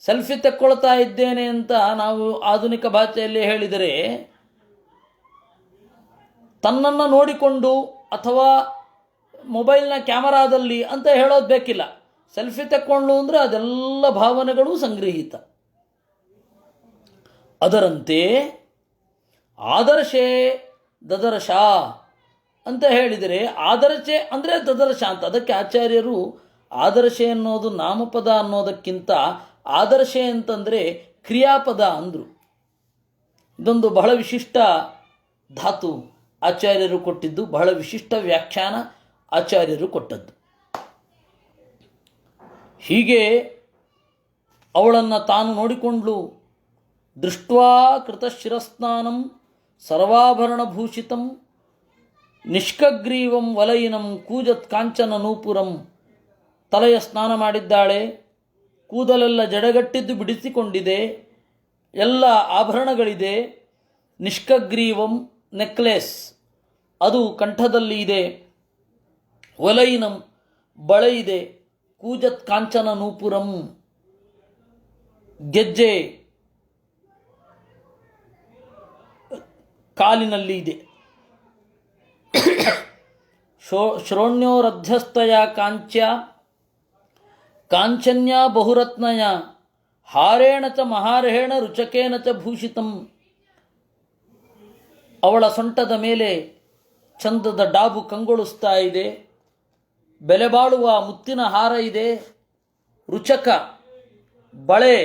ಸೆಲ್ಫಿ ತೆಕ್ಕೊಳ್ತಾ ಇದ್ದೇನೆ ಅಂತ ನಾವು ಆಧುನಿಕ ಭಾಷೆಯಲ್ಲಿ ಹೇಳಿದರೆ, ತನ್ನನ್ನು ನೋಡಿಕೊಂಡು ಅಥವಾ ಮೊಬೈಲ್ನ ಕ್ಯಾಮರಾದಲ್ಲಿ ಅಂತ ಹೇಳೋದು ಬೇಕಿಲ್ಲ. ಸೆಲ್ಫಿ ತೆಕ್ಕೊಂಡು ಅಂದರೆ ಅದೆಲ್ಲ ಭಾವನೆಗಳು ಸಂಗ್ರಹಿತ. ಅದರಂತೆ ಆದರ್ಶೆ ದದರ್ಶ ಅಂತ ಹೇಳಿದರೆ, ಆದರ್ಶೆ ಅಂದರೆ ದದರ್ಶ ಅಂತ. ಅದಕ್ಕೆ ಆಚಾರ್ಯರು ಆದರ್ಶೆ ಅನ್ನೋದು ನಾಮಪದ ಅನ್ನೋದಕ್ಕಿಂತ ಆದರ್ಶೆ ಅಂತಂದರೆ ಕ್ರಿಯಾಪದ ಅಂದರು. ಇದೊಂದು ಬಹಳ ವಿಶಿಷ್ಟ ಧಾತು ಆಚಾರ್ಯರು ಕೊಟ್ಟಿದ್ದು, ಬಹಳ ವಿಶಿಷ್ಟ ವ್ಯಾಖ್ಯಾನ ಆಚಾರ್ಯರು ಕೊಟ್ಟದ್ದು. ಹೀಗೆ ಅವಳನ್ನು ತಾನು ನೋಡಿಕೊಂಡ್ಳು. ದೃಷ್ಟ್ವಾ ಕೃತಶಿರಸ್ನಾನಂ ಸರ್ವಾಭರಣಭೂಷಿತಂ ನಿಷ್ಕಗ್ರೀವಂ ವಲಯಿನಂ ಕೂಜತ್ ಕಾಂಚನ ನೂಪುರಂ. ತಲೆಯ ಸ್ನಾನ ಮಾಡಿದ್ದಾಳೆ, ಕೂದಲೆಲ್ಲ ಜಡಗಟ್ಟಿದ್ದು ಬಿಡಿಸಿಕೊಂಡಿದೆ, ಎಲ್ಲ ಆಭರಣಗಳಿದೆ. ನಿಷ್ಕಗ್ರೀವಂ ನೆಕ್ಲೆಸ್, ಅದು ಕಂಠದಲ್ಲಿ ಇದೆ. ವಲಯಿನಂ ಬಳೆ ಇದೆ. ಕೂಜತ್ ಕಾಂಚನ ನೂಪುರಂ ಗೆಜ್ಜೆ ಕಾಲಿನಲ್ಲಿ ಇದೆ. ಶ್ರೋಣ್ಯೋರಧ್ಯಸ್ಥಯ ಕಾಂಚ್ಯ ಕಾಂಚನ್ಯ ಬಹುರತ್ನಯ ಹಾರೇಣ ಚ ಮಹಾರ್ಹೇಣ ರುಚಕೇನ ಚ ಭೂಷಿತಂ. ಅವಳ ಸೊಂಟದ ಮೇಲೆ ಚಂದದ ಡಾಬು ಕಂಗೊಳಿಸ್ತಾ ಇದೆ. ಬೆಲೆ ಬಾಳುವ ಮುತ್ತಿನ ಹಾರ ಇದೆ. ರುಚಕ ಬಳೆ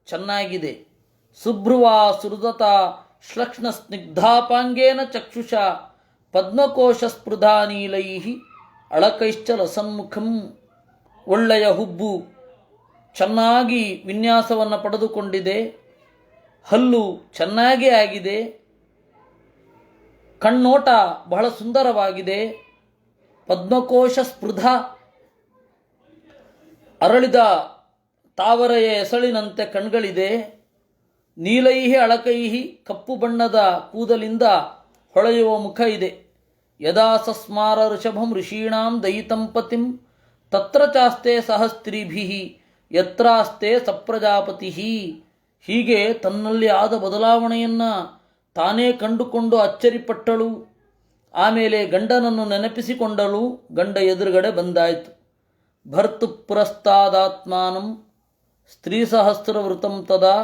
ಚೆನ್ನಾಗಿದೆ. ಸುಭ್ರುವ ಸುಹೃದತ ಶ್ಲಕ್ಷ್ಣ ಸ್ನಿಗ್ಧಾಪಾಂಗೇನ ಚಕ್ಷುಷ ಪದ್ಮಕೋಶ ಸ್ಪೃಧಾ ನೀಲೈ ಅಳಕೈಶ್ಚ ಲಸನ್ಮುಖಂ. ಒಳ್ಳೆಯ ಹುಬ್ಬು ಚೆನ್ನಾಗಿ ವಿನ್ಯಾಸವನ್ನು ಪಡೆದುಕೊಂಡಿದೆ. ಹಲ್ಲು ಚೆನ್ನಾಗೇ ಆಗಿದೆ. ಕಣ್ಣೋಟ ಬಹಳ ಸುಂದರವಾಗಿದೆ. ಪದ್ಮಕೋಶ ಸ್ಪೃಧ ಅರಳಿದ ತಾವರೆಯ ಎಸಳಿನಂತೆ ಕಣ್ಗಳಿದೆ. ನೀಲೈಹಿ ಅಳಕೈಹಿ ಕಪ್ಪು ಬಣ್ಣದ ಕೂದಲಿಂದ ಹೊಳೆಯುವ ಮುಖ ಇದೆ. ಯದಾ ಸಸ್ಮಾರ ಋಷಭಂ ಋಷೀಣಾಂ ದಯಿತಂ ಪತಿಂ ತತ್ರ ಚಾಸ್ತೆ ಸಹಸ್ತ್ರೀಭಿಃ ಯತ್ರಾಸ್ತೆ ಸಪ್ರಜಾಪತಿ. ಹೀಗೆ ತನ್ನಲ್ಲಿ ಆದ ಬದಲಾವಣೆಯನ್ನು ತಾನೇ ಕಂಡುಕೊಂಡು ಅಚ್ಚರಿಪಟ್ಟಳು. ಆಮೇಲೆ ಗಂಡನನ್ನು ನೆನಪಿಸಿಕೊಂಡಳು. ಗಂಡ ಎದುರುಗಡೆ ಬಂದಾಯಿತು. ಭರ್ತು ಪುರಸ್ತಾದಾತ್ಮಾನಂ ಸ್ತ್ರೀ ಸಹಸ್ರವೃತಂ ತದಾ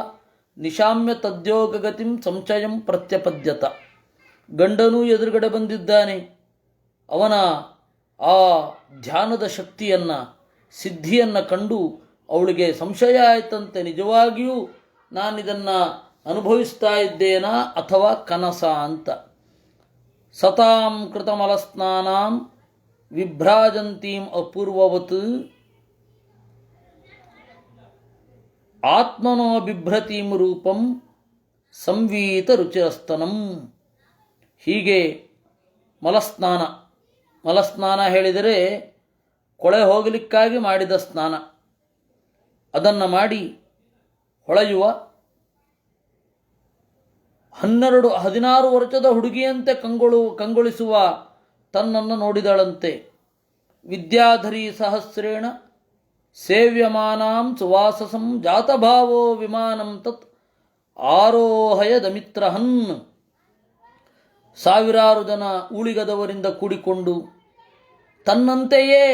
ನಿಶಾಮ್ಯ ತದ್ಯೋಗಗತಿಂ ಸಂಶಯಂ ಪ್ರತ್ಯಪದ್ಯತ. ಗಂಡನೂ ಎದುರುಗಡೆ ಬಂದಿದ್ದಾನೆ. ಅವನ ಆ ಧ್ಯಾನದ ಶಕ್ತಿಯನ್ನು ಸಿದ್ಧಿಯನ್ನು ಕಂಡು ಅವಳಿಗೆ ಸಂಶಯ ಆಯ್ತಂತೆ. ನಿಜವಾಗಿಯೂ ನಾನಿದನ್ನು ಅನುಭವಿಸ್ತಾ ಇದ್ದೇನಾ ಅಥವಾ ಕನಸ ಅಂತ. ಸತಾಂ ಕೃತಮಲಸ್ನಾನಾಂ ವಿಭ್ರಾಜಂತೀಂ ಅಪೂರ್ವವತ್ ಆತ್ಮನೋ ಬಿಭ್ರತೀಂ ರೂಪಂ ಸಂವೀತ ರುಚಿರಸ್ತನಂ. ಹೀಗೆ ಮಲಸ್ನಾನ ಹೇಳಿದರೆ ಕೊಳೆ ಹೋಗಲಿಕ್ಕಾಗಿ ಮಾಡಿದ ಸ್ನಾನ. ಅದನ್ನು ಮಾಡಿ ಹೊಳೆಯುವ 16 ವರ್ಷದ ಹುಡುಗಿಯಂತೆ ಕಂಗೊಳಿಸುವ ತನ್ನನ್ನು ನೋಡಿದಳಂತೆ. ವಿದ್ಯಾಧರಿ ಸಹಸ್ರೇಣ ಸೇವ್ಯಮಾನಾಂ ಸುವಾಸಸಂ ಜಾತಭಾವೋ ವಿಮಾನಂ ತತ್ ಆರೋಹಯದಮಿತ್ರಹನ್. ಸಾವಿರಾರು ಜನ ಊಳಿಗದವರಿಂದ ಕೂಡಿಕೊಂಡು ತನ್ನಂತೆಯೇ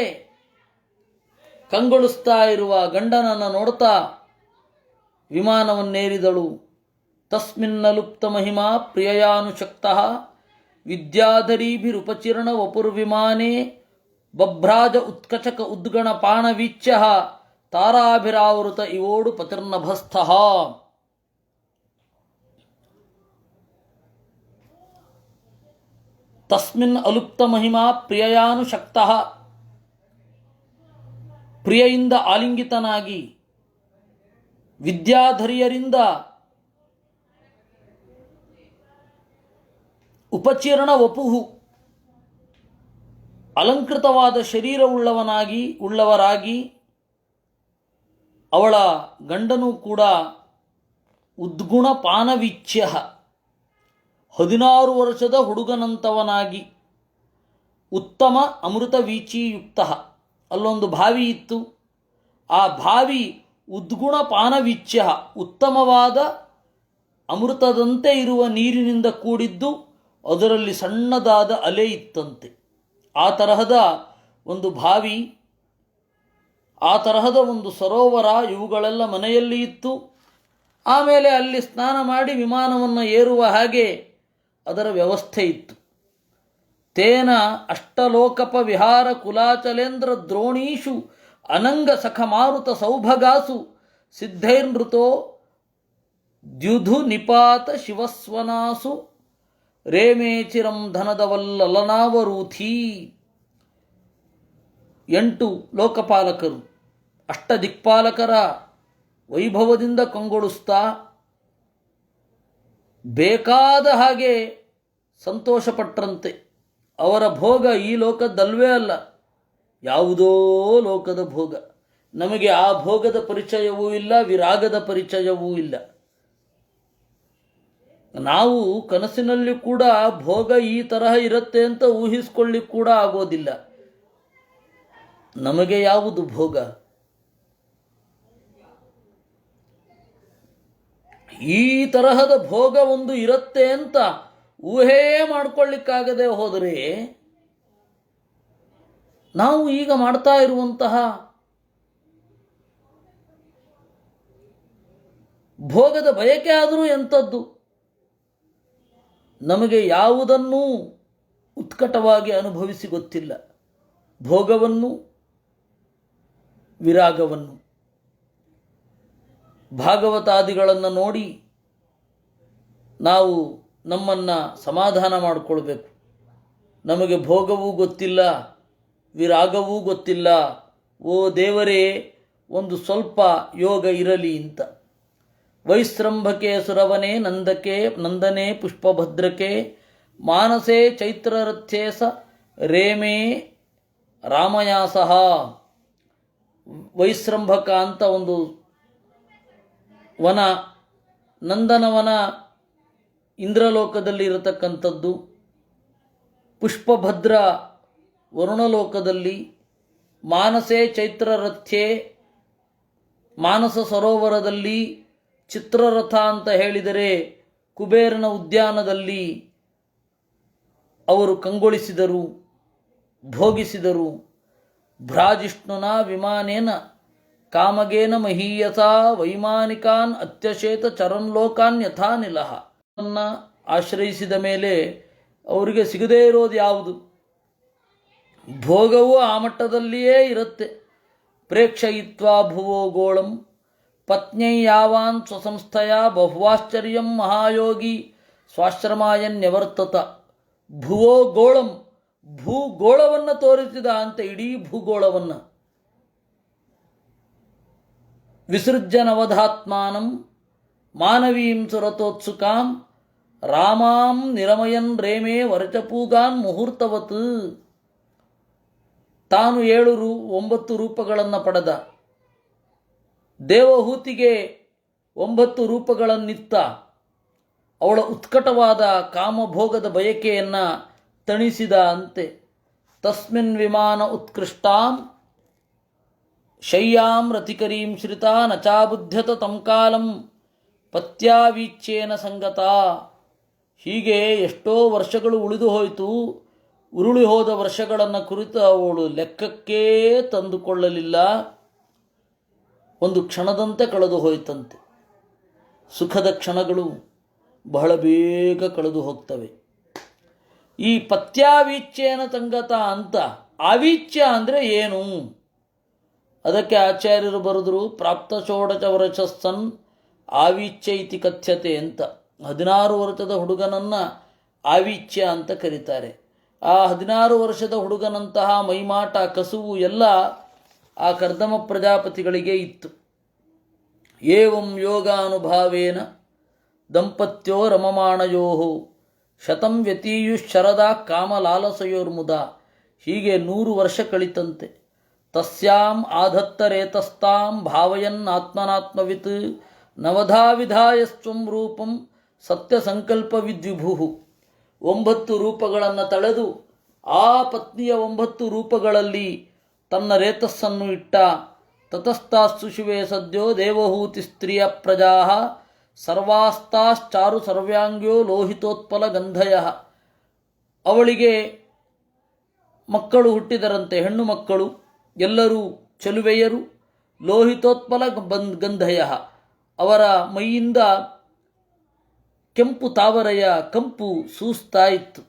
ಕಂಗೊಳಿಸ್ತಾ ಇರುವ ಗಂಡನನ್ನು ನೋಡ್ತಾ ವಿಮಾನವನ್ನೇರಿದಳು. ತಸ್ಮಿನ್ನಲುಪ್ತ ಮಹಿಮಾ ಪ್ರಿಯಯಾನುಶಕ್ತಃ ವಿದ್ಯಾಧರೀಭಿರುಪಚಿರಣ ವಪುರ್ವಿಮಾನೇ ಬಭ್ರಾಜ ಉತ್ಕಚಕ ಉದ್ಗಣ ಪಾಣವೀಚ್ಯ ತಾರಾಭಿರಾವೃತ ಇವೋಡು ಪತಿರ್ನಭಸ್ಥಃ. ತಸ್ಮಿನ್ ಅಲುಪ್ತ ಮಹಿಮಾ ಪ್ರಿಯಯಾನುಶಕ್ತಃ, ಪ್ರಿಯೆಯಿಂದ ಆಲಿಂಗಿತನಾಗಿ ವಿದ್ಯಾಧರಿಯರಿಂದ ಉಪಚೀರ್ಣ ವಪುಹು ಅಲಂಕೃತವಾದ ಶರೀರವುಳ್ಳವರಾಗಿ ಅವಳ ಗಂಡನೂ ಕೂಡ ಉದ್ಗುಣ ಪಾನವೀಚ್ಯ 16 ವರ್ಷದ ಹುಡುಗನಂತವನಾಗಿ ಉತ್ತಮ ಅಮೃತ ವೀಚಿಯುಕ್ತ. ಅಲ್ಲೊಂದು ಬಾವಿ ಇತ್ತು. ಆ ಬಾವಿ ಉದ್ಗುಣ ಪಾನವೀಚ್ಯ ಉತ್ತಮವಾದ ಅಮೃತದಂತೆ ಇರುವ ನೀರಿನಿಂದ ಕೂಡಿದ್ದು. ಅದರಲ್ಲಿ ಸಣ್ಣದಾದ ಅಲೆ ಇತ್ತಂತೆ. ಆ ತರಹದ ಒಂದು ಬಾವಿ, ಆ ತರಹದ ಒಂದು ಸರೋವರ ಇವುಗಳೆಲ್ಲ ಮನೆಯಲ್ಲಿ ಇತ್ತು. ಆಮೇಲೆ ಅಲ್ಲಿ ಸ್ನಾನ ಮಾಡಿ ವಿಮಾನವನ್ನು ಏರುವ ಹಾಗೆ ಅದರ ವ್ಯವಸ್ಥೆ ಇತ್ತು. ತೇನ ಅಷ್ಟಲೋಕಪ ವಿಹಾರ ಕುಲಾಚಲೇಂದ್ರ ದ್ರೋಣೀಷು ಅನಂಗ ಸಖಮಾರುತ ಸೌಭಗಾಸು ಸಿದ್ಧೈರ್ನೃತೋ ದ್ಯುಧು ನಿಪಾತ ಶಿವಸ್ವನಾಸು ರೇಮೇಚಿರಂ ಧನದವಲ್ಲಲನಾವರೂಥಿ. 8 ಲೋಕಪಾಲಕರು ಅಷ್ಟದಿಕ್ಪಾಲಕರ ವೈಭವದಿಂದ ಕಂಗೊಳಿಸ್ತಾ ಬೇಕಾದ ಹಾಗೆ ಸಂತೋಷಪಟ್ಟರಂತೆ. ಅವರ ಭೋಗ ಈ ಲೋಕದಲ್ವೇ ಅಲ್ಲ, ಯಾವುದೋ ಲೋಕದ ಭೋಗ. ನಮಗೆ ಆ ಭೋಗದ ಪರಿಚಯವೂ ಇಲ್ಲ, ವಿರಾಗದ ಪರಿಚಯವೂ ಇಲ್ಲ. ನಾವು ಕನಸಿನಲ್ಲಿ ಕೂಡ ಭೋಗ ಈ ತರಹ ಇರುತ್ತೆ ಅಂತ ಊಹಿಸ್ಕೊಳ್ಳಿಕ್ಕೆ ಕೂಡ ಆಗೋದಿಲ್ಲ. ನಮಗೆ ಯಾವುದು ಭೋಗ? ಈ ತರಹದ ಭೋಗ ಒಂದು ಇರುತ್ತೆ ಅಂತ ಊಹೆ ಮಾಡಿಕೊಳ್ಳಿಕ್ಕಾಗದೆ ಹೋದರೆ ನಾವು ಈಗ ಮಾಡ್ತಾ ಇರುವಂತಹ ಭೋಗದ ಬಯಕೆ ಆದರೂ ಎಂಥದ್ದು? ನಮಗೆ ಯಾವುದನ್ನೂ ಉತ್ಕಟವಾಗಿ ಅನುಭವಿಸಿ ಗೊತ್ತಿಲ್ಲ, ಭೋಗವನ್ನು ವಿರಾಗವನ್ನು. ಭಾಗವತಾದಿಗಳನ್ನು ನೋಡಿ ನಾವು ನಮ್ಮನ್ನು ಸಮಾಧಾನ ಮಾಡಿಕೊಳ್ಬೇಕು. ನಮಗೆ ಭೋಗವೂ ಗೊತ್ತಿಲ್ಲ, ವಿರಾಗವೂ ಗೊತ್ತಿಲ್ಲ, ಓ ದೇವರೇ ಒಂದು ಸ್ವಲ್ಪ ಯೋಗ ಇರಲಿ ಅಂತ. ವೈಸ್ರಂಭಕೆ ಸುರವನೆ ನಂದನೆ ಪುಷ್ಪಭದ್ರಕೆ ಮಾನಸೇ ಚೈತ್ರರಥ್ಯೇಸ ರೇಮೇ ರಾಮಯಾಸಃ. ವೈಸ್ರಂಭಕ ಅಂತ ಒಂದು ವನ, ನಂದನವನ ಇಂದ್ರಲೋಕದಲ್ಲಿ ಇರತಕ್ಕಂಥದ್ದು, ಪುಷ್ಪಭದ್ರ ವರುಣಲೋಕದಲ್ಲಿ, ಮಾನಸೇ ಚೈತ್ರರಥ್ಯೆ ಮಾನಸ ಸರೋವರದಲ್ಲಿ, ಚಿತ್ರರಥ ಅಂತ ಹೇಳಿದರೆ ಕುಬೇರನ ಉದ್ಯಾನದಲ್ಲಿ ಅವರು ಕಂಗೊಳಿಸಿದರು, ಭೋಗಿಸಿದರು. ಭ್ರಾಜಿಷ್ಣುನ ವಿಮಾನೇನ ಕಾಮಗೇನ ಮಹೀಯಸಾ ವೈಮಾನಿಕಾನ್ ಅತ್ಯಶೇತ ಚರನ್ಲೋಕಾನ್ ಯಥಾ ನಿಲಹ. ಆಶ್ರಯಿಸಿದ ಮೇಲೆ ಅವರಿಗೆ ಸಿಗದೇ ಇರೋದು ಯಾವುದು? ಭೋಗವು ಆ ಮಟ್ಟದಲ್ಲಿಯೇ ಇರುತ್ತೆ. ಪ್ರೇಕ್ಷಯಿತ್ವಾ ಭುವೋ ಗೋಳಂ ಪತ್ನ್ಯೈ ಯಾವಾನ್ ಸ್ವಸಂಸ್ಥೆಯ ಬಹುವಾಶ್ಚರ್ಯಂ ಮಹಾಯೋಗಿ ಸ್ವಾಶ್ರಮಾಯನ್ಯವರ್ತತ. ಭುವೋ ಗೋಳಂ, ಭೂಗೋಳವನ್ನು ತೋರಿಸಿದ ಅಂತ, ಇಡೀ ಭೂಗೋಳವನ್ನು. ವಿಸೃಜ್ಯನವಧಾತ್ಮಾನಂ ಮಾನವೀಂ ಸುರತೋತ್ಸುಕಾಂ ರಾಮಾಂ ನಿರಮಯನ್ ರೇಮೇ ವರಚಪೂಗಾನ್ ಮುಹೂರ್ತವತ್. ತಾನು 9 ರೂಪಗಳನ್ನು ಪಡೆದ, ದೇವಹೂತಿಗೆ 9 ರೂಪಗಳನ್ನಿತ್ತ, ಅವಳ ಉತ್ಕಟವಾದ ಕಾಮಭೋಗದ ಬಯಕೆಯನ್ನು ತಣಿಸಿದ ಅಂತೆ. ತಸ್ಮಿನ್ ವಿಮಾನ ಉತ್ಕೃಷ್ಟಾಂ ಶಯ್ಯಾಂ ರತಿಕರೀಂ ಶ್ರಿತಾ ನಚಾಬುಧ್ಯತ ತಂಕಾಲಂ ಪತ್ಯಾವೀಚ್ಯೇನ ಸಂಗತ. ಹೀಗೆ ಎಷ್ಟೋ ವರ್ಷಗಳು ಉಳಿದು ಹೋಯಿತು. ಉರುಳಿ ಹೋದ ವರ್ಷಗಳನ್ನು ಕುರಿತು ಅವಳು ಲೆಕ್ಕಕ್ಕೇ ತಂದುಕೊಳ್ಳಲಿಲ್ಲ. ಒಂದು ಕ್ಷಣದಂತೆ ಕಳೆದು ಹೋಯಿತಂತೆ. ಸುಖದ ಕ್ಷಣಗಳು ಬಹಳ ಬೇಗ ಕಳೆದು ಹೋಗ್ತವೆ. ಈ ಪತ್ಯಾವೀಚ್ಯೇನ ಸಂಗತ ಅಂತ, ಆವೀಚ್ಯ ಅಂದರೆ ಏನು? ಅದಕ್ಕೆ ಆಚಾರ್ಯರು ಬರೆದರು, ಪ್ರಾಪ್ತ ಷೋಡಶ ವರ್ಷಸ್ಸನ್ ಆವೀಚ್ಯ ಇತಿ ಕಥ್ಯತೆ ಅಂತ. 16 ವರ್ಷದ ಹುಡುಗನನ್ನು ಆವೀಚ್ಯ ಅಂತ ಕರೀತಾರೆ. ಆ 16 ವರ್ಷದ ಹುಡುಗನಂತಹ ಮೈಮಾಟ, ಕಸುವು ಎಲ್ಲ ಆ ಕರ್ದಮ ಪ್ರಜಾಪತಿಗಳಿಗೆ ಇತ್ತು. ಏವಂ ಯೋಗಾನುಭಾವೇನ ದಂಪತ್ಯೋ ರಮಮಾಣಯೋ ಶತಂ ವ್ಯತೀಯುಶರದಾ ಕಾಮಲಾಲಸಯೋರ್ಮುದ. ಹೀಗೆ 100 ವರ್ಷ ಕಳಿತಂತೆ. ತಸ್ಯಾಂ ಆಧತ್ತರೇತಸ್ತಾಂ ಭಾವಯನ್ನಾತ್ಮನಾತ್ಮವಿತ್ ನವಧಾ ವಿಧಾಯಸ್ತ್ವಂ ರೂಪಂ ಸತ್ಯಸಂಕಲ್ಪ ವಿದ್ವಿಭು. 9 ರೂಪಗಳನ್ನು ತಳೆದು ಆ ಪತ್ನಿಯ 9 ರೂಪಗಳಲ್ಲಿ ತನ್ನ ರೇತಸ್ಸನ್ನು ಇಟ್ಟ. ತತಸ್ತಾಸ್ತು ಶಿವೇ ಸದ್ಯೋ ದೇವಹೂತಿ ಸ್ತ್ರೀಯ ಪ್ರಜಾ ಸರ್ವಾಸ್ತಾಶ್ಚಾರು ಸರ್ವ್ಯಾಂಗ್ಯೋ ಲೋಹಿತೋತ್ಪಲ ಗಂಧಯ. ಅವಳಿಗೆ ಮಕ್ಕಳು ಹುಟ್ಟಿದರಂತೆ, ಹೆಣ್ಣು ಮಕ್ಕಳು ಎಲ್ಲರೂ ಚೆಲುವೆಯರು. ಲೋಹಿತೋತ್ಪಲ ಗಂಧಯ, ಅವರ ಮೈಯಿಂದ ಕೆಂಪು ತಾವರೆಯ ಕಂಪು ಸೂಸ್ತಾ ಇತ್ತು.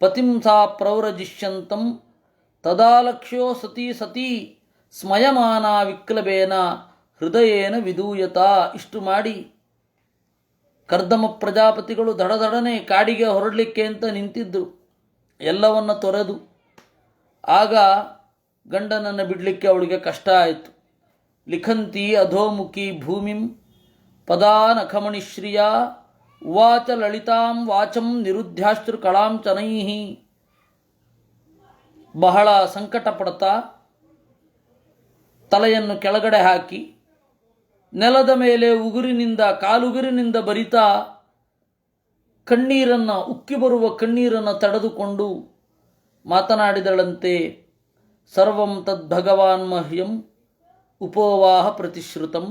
ಪತಿಂ ಸಾ ಪ್ರವ್ರಜಿಷ್ಯಂತಂ ತದಾಲಕ್ಷ್ಯೋ ಸತಿ ಸತಿ ಸ್ಮಯಮಾನ ವಿಕ್ಲಬೇನ ಹೃದಯೇನ ವಿದೂಯತ. ಇಷ್ಟು ಮಾಡಿ ಕರ್ದಮ ಪ್ರಜಾಪತಿಗಳು ದಡದಡನೆ ಕಾಡಿಗೆ ಹೊರಡಲಿಕ್ಕೆ ಅಂತ ನಿಂತಿದ್ದರು, ಎಲ್ಲವನ್ನು ತೊರೆದು. ಆಗ ಗಂಡನನ್ನು ಬಿಡಲಿಕ್ಕೆ ಅವಳಿಗೆ ಕಷ್ಟ ಆಯಿತು. ಲಿಖಂತಿ ಅಧೋಮುಖಿ ಭೂಮಿಂ ಪದಾನಖಮಣಿಶ್ರಿಯ ಉವಾಚ ಲಲಿತಾಂ ವಾಚಂ ನಿರುದ್ಧಾಶ್ರು ಕಳಾಂಚನೈಃ. ಬಹಳ ಸಂಕಟ ಪಡ್ತಾ ತಲೆಯನ್ನು ಕೆಳಗಡೆ ಹಾಕಿ ನೆಲದ ಮೇಲೆ ಕಾಲುಗುರಿನಿಂದ ಬರಿತಾ ಕಣ್ಣೀರನ್ನು, ಉಕ್ಕಿ ಬರುವ ಕಣ್ಣೀರನ್ನು ತಡೆದುಕೊಂಡು ಮಾತನಾಡಿದಳಂತೆ. ಸರ್ವಂ ತದ್ಭಗವಾನ್ ಮಹ್ಯಂ ಉಪೋವಾಹ ಪ್ರತಿಶ್ರುತಂ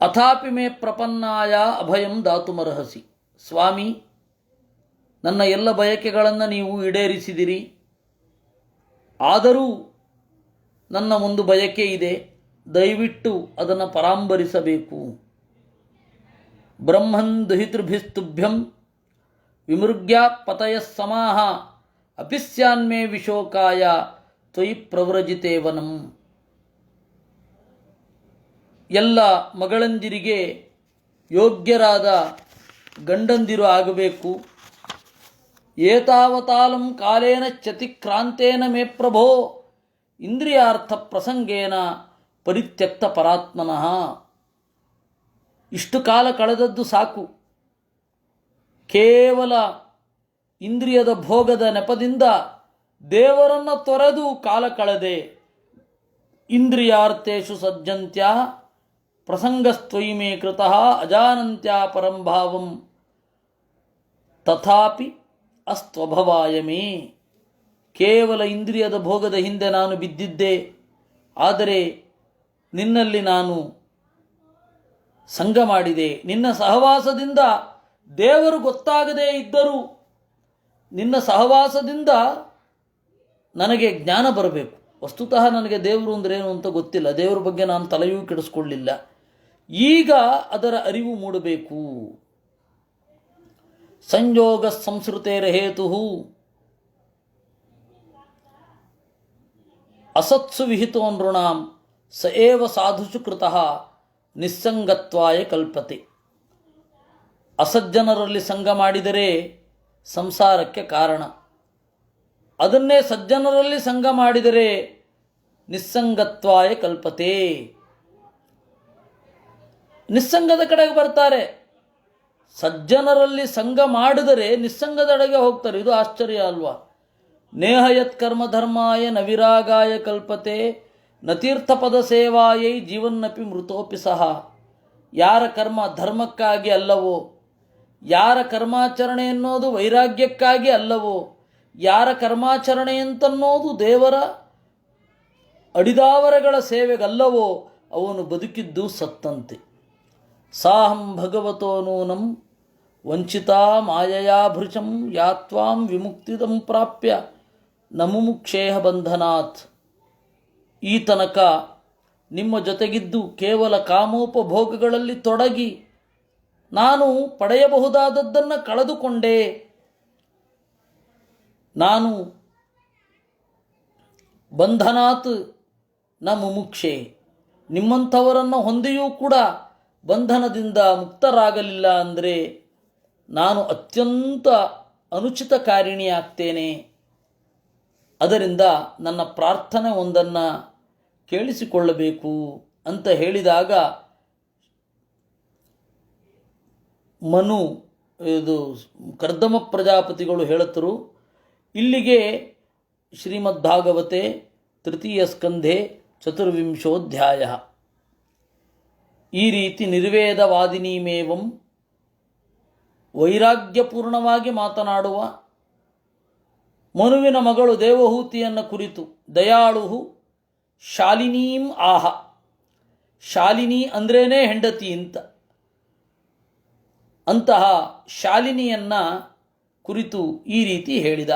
ಅಥಾಪಿ ಮೇ ಪ್ರಪನ್ನಾಯ ಅಭಯಂ ದಾತುಮರ್ಹಸಿ. ಸ್ವಾಮಿ, ನನ್ನ ಎಲ್ಲ ಬಯಕೆಗಳನ್ನು ನೀವು ಈಡೇರಿಸಿದಿರಿ, ಆದರೂ ನನ್ನ ಒಂದು ಬಯಕೆ ಇದೆ, ದಯವಿಟ್ಟು ಅದನ್ನು ಪರಾಂಬರಿಸಬೇಕು. ಬ್ರಹ್ಮನ್ ದುಹಿತೃಭಿಸ್ತುಭ್ಯಂ ವಿಮೃಗ್ಯಾ ಪತಯ ಸಮಾಹ ಅಪಿಸ್ಯಾನ್ಮೇ ವಿಶೋಕಾಯ ತ್ವಯಿ ಪ್ರವ್ರಜಿತೇವನಂ. ಎಲ್ಲ ಮಗಳಂದಿರಿಗೆ ಯೋಗ್ಯರಾದ ಗಂಡಂದಿರು ಆಗಬೇಕು. ಏತಾವತಾಲಂ ಕಾಲೇನ ಚ್ಯತಿಕ್ರಾಂತೇನ ಮೇ ಪ್ರಭೋ ಇಂದ್ರಿಯಾರ್ಥ ಪ್ರಸಂಗೇನ ಪರಿತ್ಯಕ್ತ ಪರಾತ್ಮನಃ. ಇಷ್ಟು ಕಾಲ ಕಳೆದದ್ದು ಸಾಕು. ಕೇವಲ ಇಂದ್ರಿಯದ ಭೋಗದ ನೆಪದಿಂದ ದೇವರನ್ನು ತೊರೆದು ಕಾಲ ಕಳೆದೆ. ಇಂದ್ರಿಯಾರ್ಥೇಷು ಸಜ್ಜಂತ್ಯ ಪ್ರಸಂಗಸ್ತ್ವಯಿ ಮೇ ಕೃತಃ ಅಜಾನಂತ್ಯ ಪರಂಭಾವಂ ತಥಾಪಿ ಅಸ್ತ್ವಭವಾಯ ಮೇ. ಕೇವಲ ಇಂದ್ರಿಯದ ಭೋಗದ ಹಿಂದೆ ನಾನು ಬಿದ್ದಿದ್ದೆ, ಆದರೆ ನಿನ್ನಲ್ಲಿ ನಾನು ಸಂಗ ಮಾಡಿದೆ. ನಿನ್ನ ಸಹವಾಸದಿಂದ ದೇವರು ಗೊತ್ತಾಗದೇ ಇದ್ದರೂ ನಿನ್ನ ಸಹವಾಸದಿಂದ ನನಗೆ ಜ್ಞಾನ ಬರಬೇಕು. ವಸ್ತುತಃ ನನಗೆ ದೇವರು ಅಂದರೆ ಏನು ಅಂತ ಗೊತ್ತಿಲ್ಲ, ದೇವರ ಬಗ್ಗೆ ನಾನು ತಲೆಯೂ ಕೆಡಿಸ್ಕೊಳ್ಳಿಲ್ಲ. ಈಗ ಅದರ ಅರಿವು ಮೂಡಬೇಕು. ಸಂಯೋಗ ಸಂಸ್ಕೃತೇರ ಹೇತು ಅಸತ್ಸು ವಿಹಿತೋ ನೃಣಾಂ ಸ ಏವ ಸಾಧುಷು ಕೃತಃ ನಿಸ್ಸಂಗತ್ವಾಯ ಕಲ್ಪತೆ. ಅಸಜ್ಜನರಲ್ಲಿ ಸಂಗ ಮಾಡಿದರೆ ಸಂಸಾರಕ್ಕೆ ಕಾರಣ. ಅದನ್ನೇ ಸಜ್ಜನರಲ್ಲಿ ಸಂಗ ಮಾಡಿದರೆ ನಿಸ್ಸಂಗತ್ವಾಯ ಕಲ್ಪತೆ. ನಿಸ್ಸಂಗದ ಕಡೆಗೆ ಬರ್ತಾರೆ. ಸಜ್ಜನರಲ್ಲಿ ಸಂಗ ಮಾಡಿದರೆ ನಿಸ್ಸಂಗದೆಡೆಗೆ ಹೋಗ್ತಾರೆ. ಇದು ಆಶ್ಚರ್ಯ ಅಲ್ವಾ? ನೇಹ ಯತ್ ಕರ್ಮ ಧರ್ಮಾಯ ನ ವಿರಾಗಾಯ ಕಲ್ಪತೆ ನ ತೀರ್ಥಪದ ಸೇವಾಯೈ ಜೀವನ್ನಪಿ ಮೃತೋಪಿ ಸಹ. ಯಾರ ಕರ್ಮ ಧರ್ಮಕ್ಕಾಗಿ ಅಲ್ಲವೋ, ಯಾರ ಕರ್ಮಾಚರಣೆ ಎನ್ನುವುದು ವೈರಾಗ್ಯಕ್ಕಾಗಿ ಅಲ್ಲವೋ, ಯಾರ ಕರ್ಮಾಚರಣೆ ಅಂತನ್ನೋದು ದೇವರ ಅಡಿದಾವರೆಗಳ ಸೇವೆಗಲ್ಲವೋ ಅವನು ಬದುಕಿದ್ದು ಸತ್ತಂತೆ. ಸಾಹಂ ಭಗವತೋ ನೂನಂ ವಂಚಿತಾ ಮಾಯಯಾ ಭೃಶಂ ಯಾತ್ವಾಂ ವಿಮುಕ್ತಿದಂ ಪ್ರಾಪ್ಯ ನಮುಮುಕ್ಷೇಹ ಬಂಧನಾತ್. ಈ ತನಕ ನಿಮ್ಮ ಜೊತೆಗಿದ್ದು ಕೇವಲ ಕಾಮೋಪಭೋಗಗಳಲ್ಲಿ ತೊಡಗಿ ನಾನು ಪಡೆಯಬಹುದಾದದ್ದನ್ನು ಕಳೆದುಕೊಂಡೆ. ನಾನು ಬಂಧನಾತ್ ನ ಮುಮುಕ್ಷೆ, ನಿಮ್ಮಂಥವರನ್ನು ಹೊಂದಿಯೂ ಕೂಡ ಬಂಧನದಿಂದ ಮುಕ್ತರಾಗಲಿಲ್ಲ ಅಂದರೆ ನಾನು ಅತ್ಯಂತ ಅನುಚಿತ ಕಾರಿಣಿಯಾಗ್ತೇನೆ. ಅದರಿಂದ ನನ್ನ ಪ್ರಾರ್ಥನೆ ಒಂದನ್ನು ಕೇಳಿಸಿಕೊಳ್ಳಬೇಕು ಅಂತ ಹೇಳಿದಾಗ ಮನು ಇದು ಕರ್ದಮ ಪ್ರಜಾಪತಿಗಳು ಹೇಳುತ್ತರು. ಇಲ್ಲಿಗೆ ಶ್ರೀಮದ್ಭಾಗವತೆ ತೃತೀಯ ಸ್ಕಂಧೆ ಚತುರ್ವಿಂಶೋಧ್ಯಾಯ. ಈ ರೀತಿ ನಿರ್ವೇದವಾದಿನೀಮೇವಂ ವೈರಾಗ್ಯಪೂರ್ಣವಾಗಿ ಮಾತನಾಡುವ ಮನುವಿನ ಮಗಳು ದೇವಹೂತಿಯನ್ನು ಕುರಿತು ದಯಾಳು ಶಾಲಿನೀಂ ಆಹ. ಶಾಲಿನಿ ಅಂದ್ರೇನೆ ಹೆಂಡತಿ ಅಂತ. ಅಂತಹ ಶಾಲಿನಿಯನ್ನು ಕುರಿತು ಈ ರೀತಿ ಹೇಳಿದ.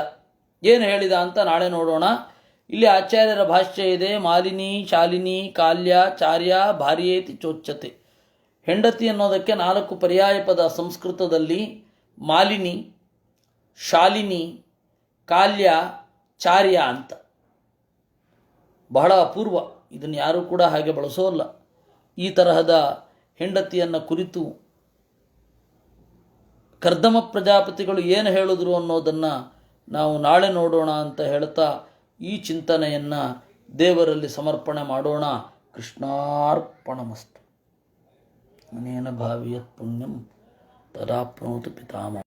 ಏನು ಹೇಳಿದ ಅಂತ ನಾಳೆ ನೋಡೋಣ. ಇಲ್ಲಿ ಆಚಾರ್ಯರ ಭಾಷ್ಯ ಇದೆ. ಮಾಲಿನಿ ಶಾಲಿನಿ ಕಾಲ್ಯ ಚಾರ್ಯ ಭಾರ್ಯೇತಿ ಚೋಚ್ಯತೆ. ಹೆಂಡತಿ ಅನ್ನೋದಕ್ಕೆ 4 ಪರ್ಯಾಯ ಪದ ಸಂಸ್ಕೃತದಲ್ಲಿ. ಮಾಲಿನಿ, ಶಾಲಿನಿ, ಕಾಲ್ಯ, ಚಾರ್ಯ ಅಂತ. ಬಹಳ ಅಪೂರ್ವ. ಇದನ್ನು ಯಾರೂ ಕೂಡ ಹಾಗೆ ಬಳಸೋಲ್ಲ. ಈ ತರಹದ ಹೆಂಡತಿಯನ್ನು ಕುರಿತು ಕರ್ದಮ ಪ್ರಜಾಪತಿಗಳು ಏನು ಹೇಳಿದ್ರು ಅನ್ನೋದನ್ನು ನಾವು ನಾಳೆ ನೋಡೋಣ ಅಂತ ಹೇಳ್ತಾ ಈ ಚಿಂತನೆಯನ್ನು ದೇವರಲ್ಲಿ ಸಮರ್ಪಣೆ ಮಾಡೋಣ. ಕೃಷ್ಣಾರ್ಪಣಮಸ್ತು. ಅನೇನ ಭಾವಿಯತ್ ಪುಣ್ಯಂ ತದಾಪ್ನೋತು ಪಿತಾಮಹ.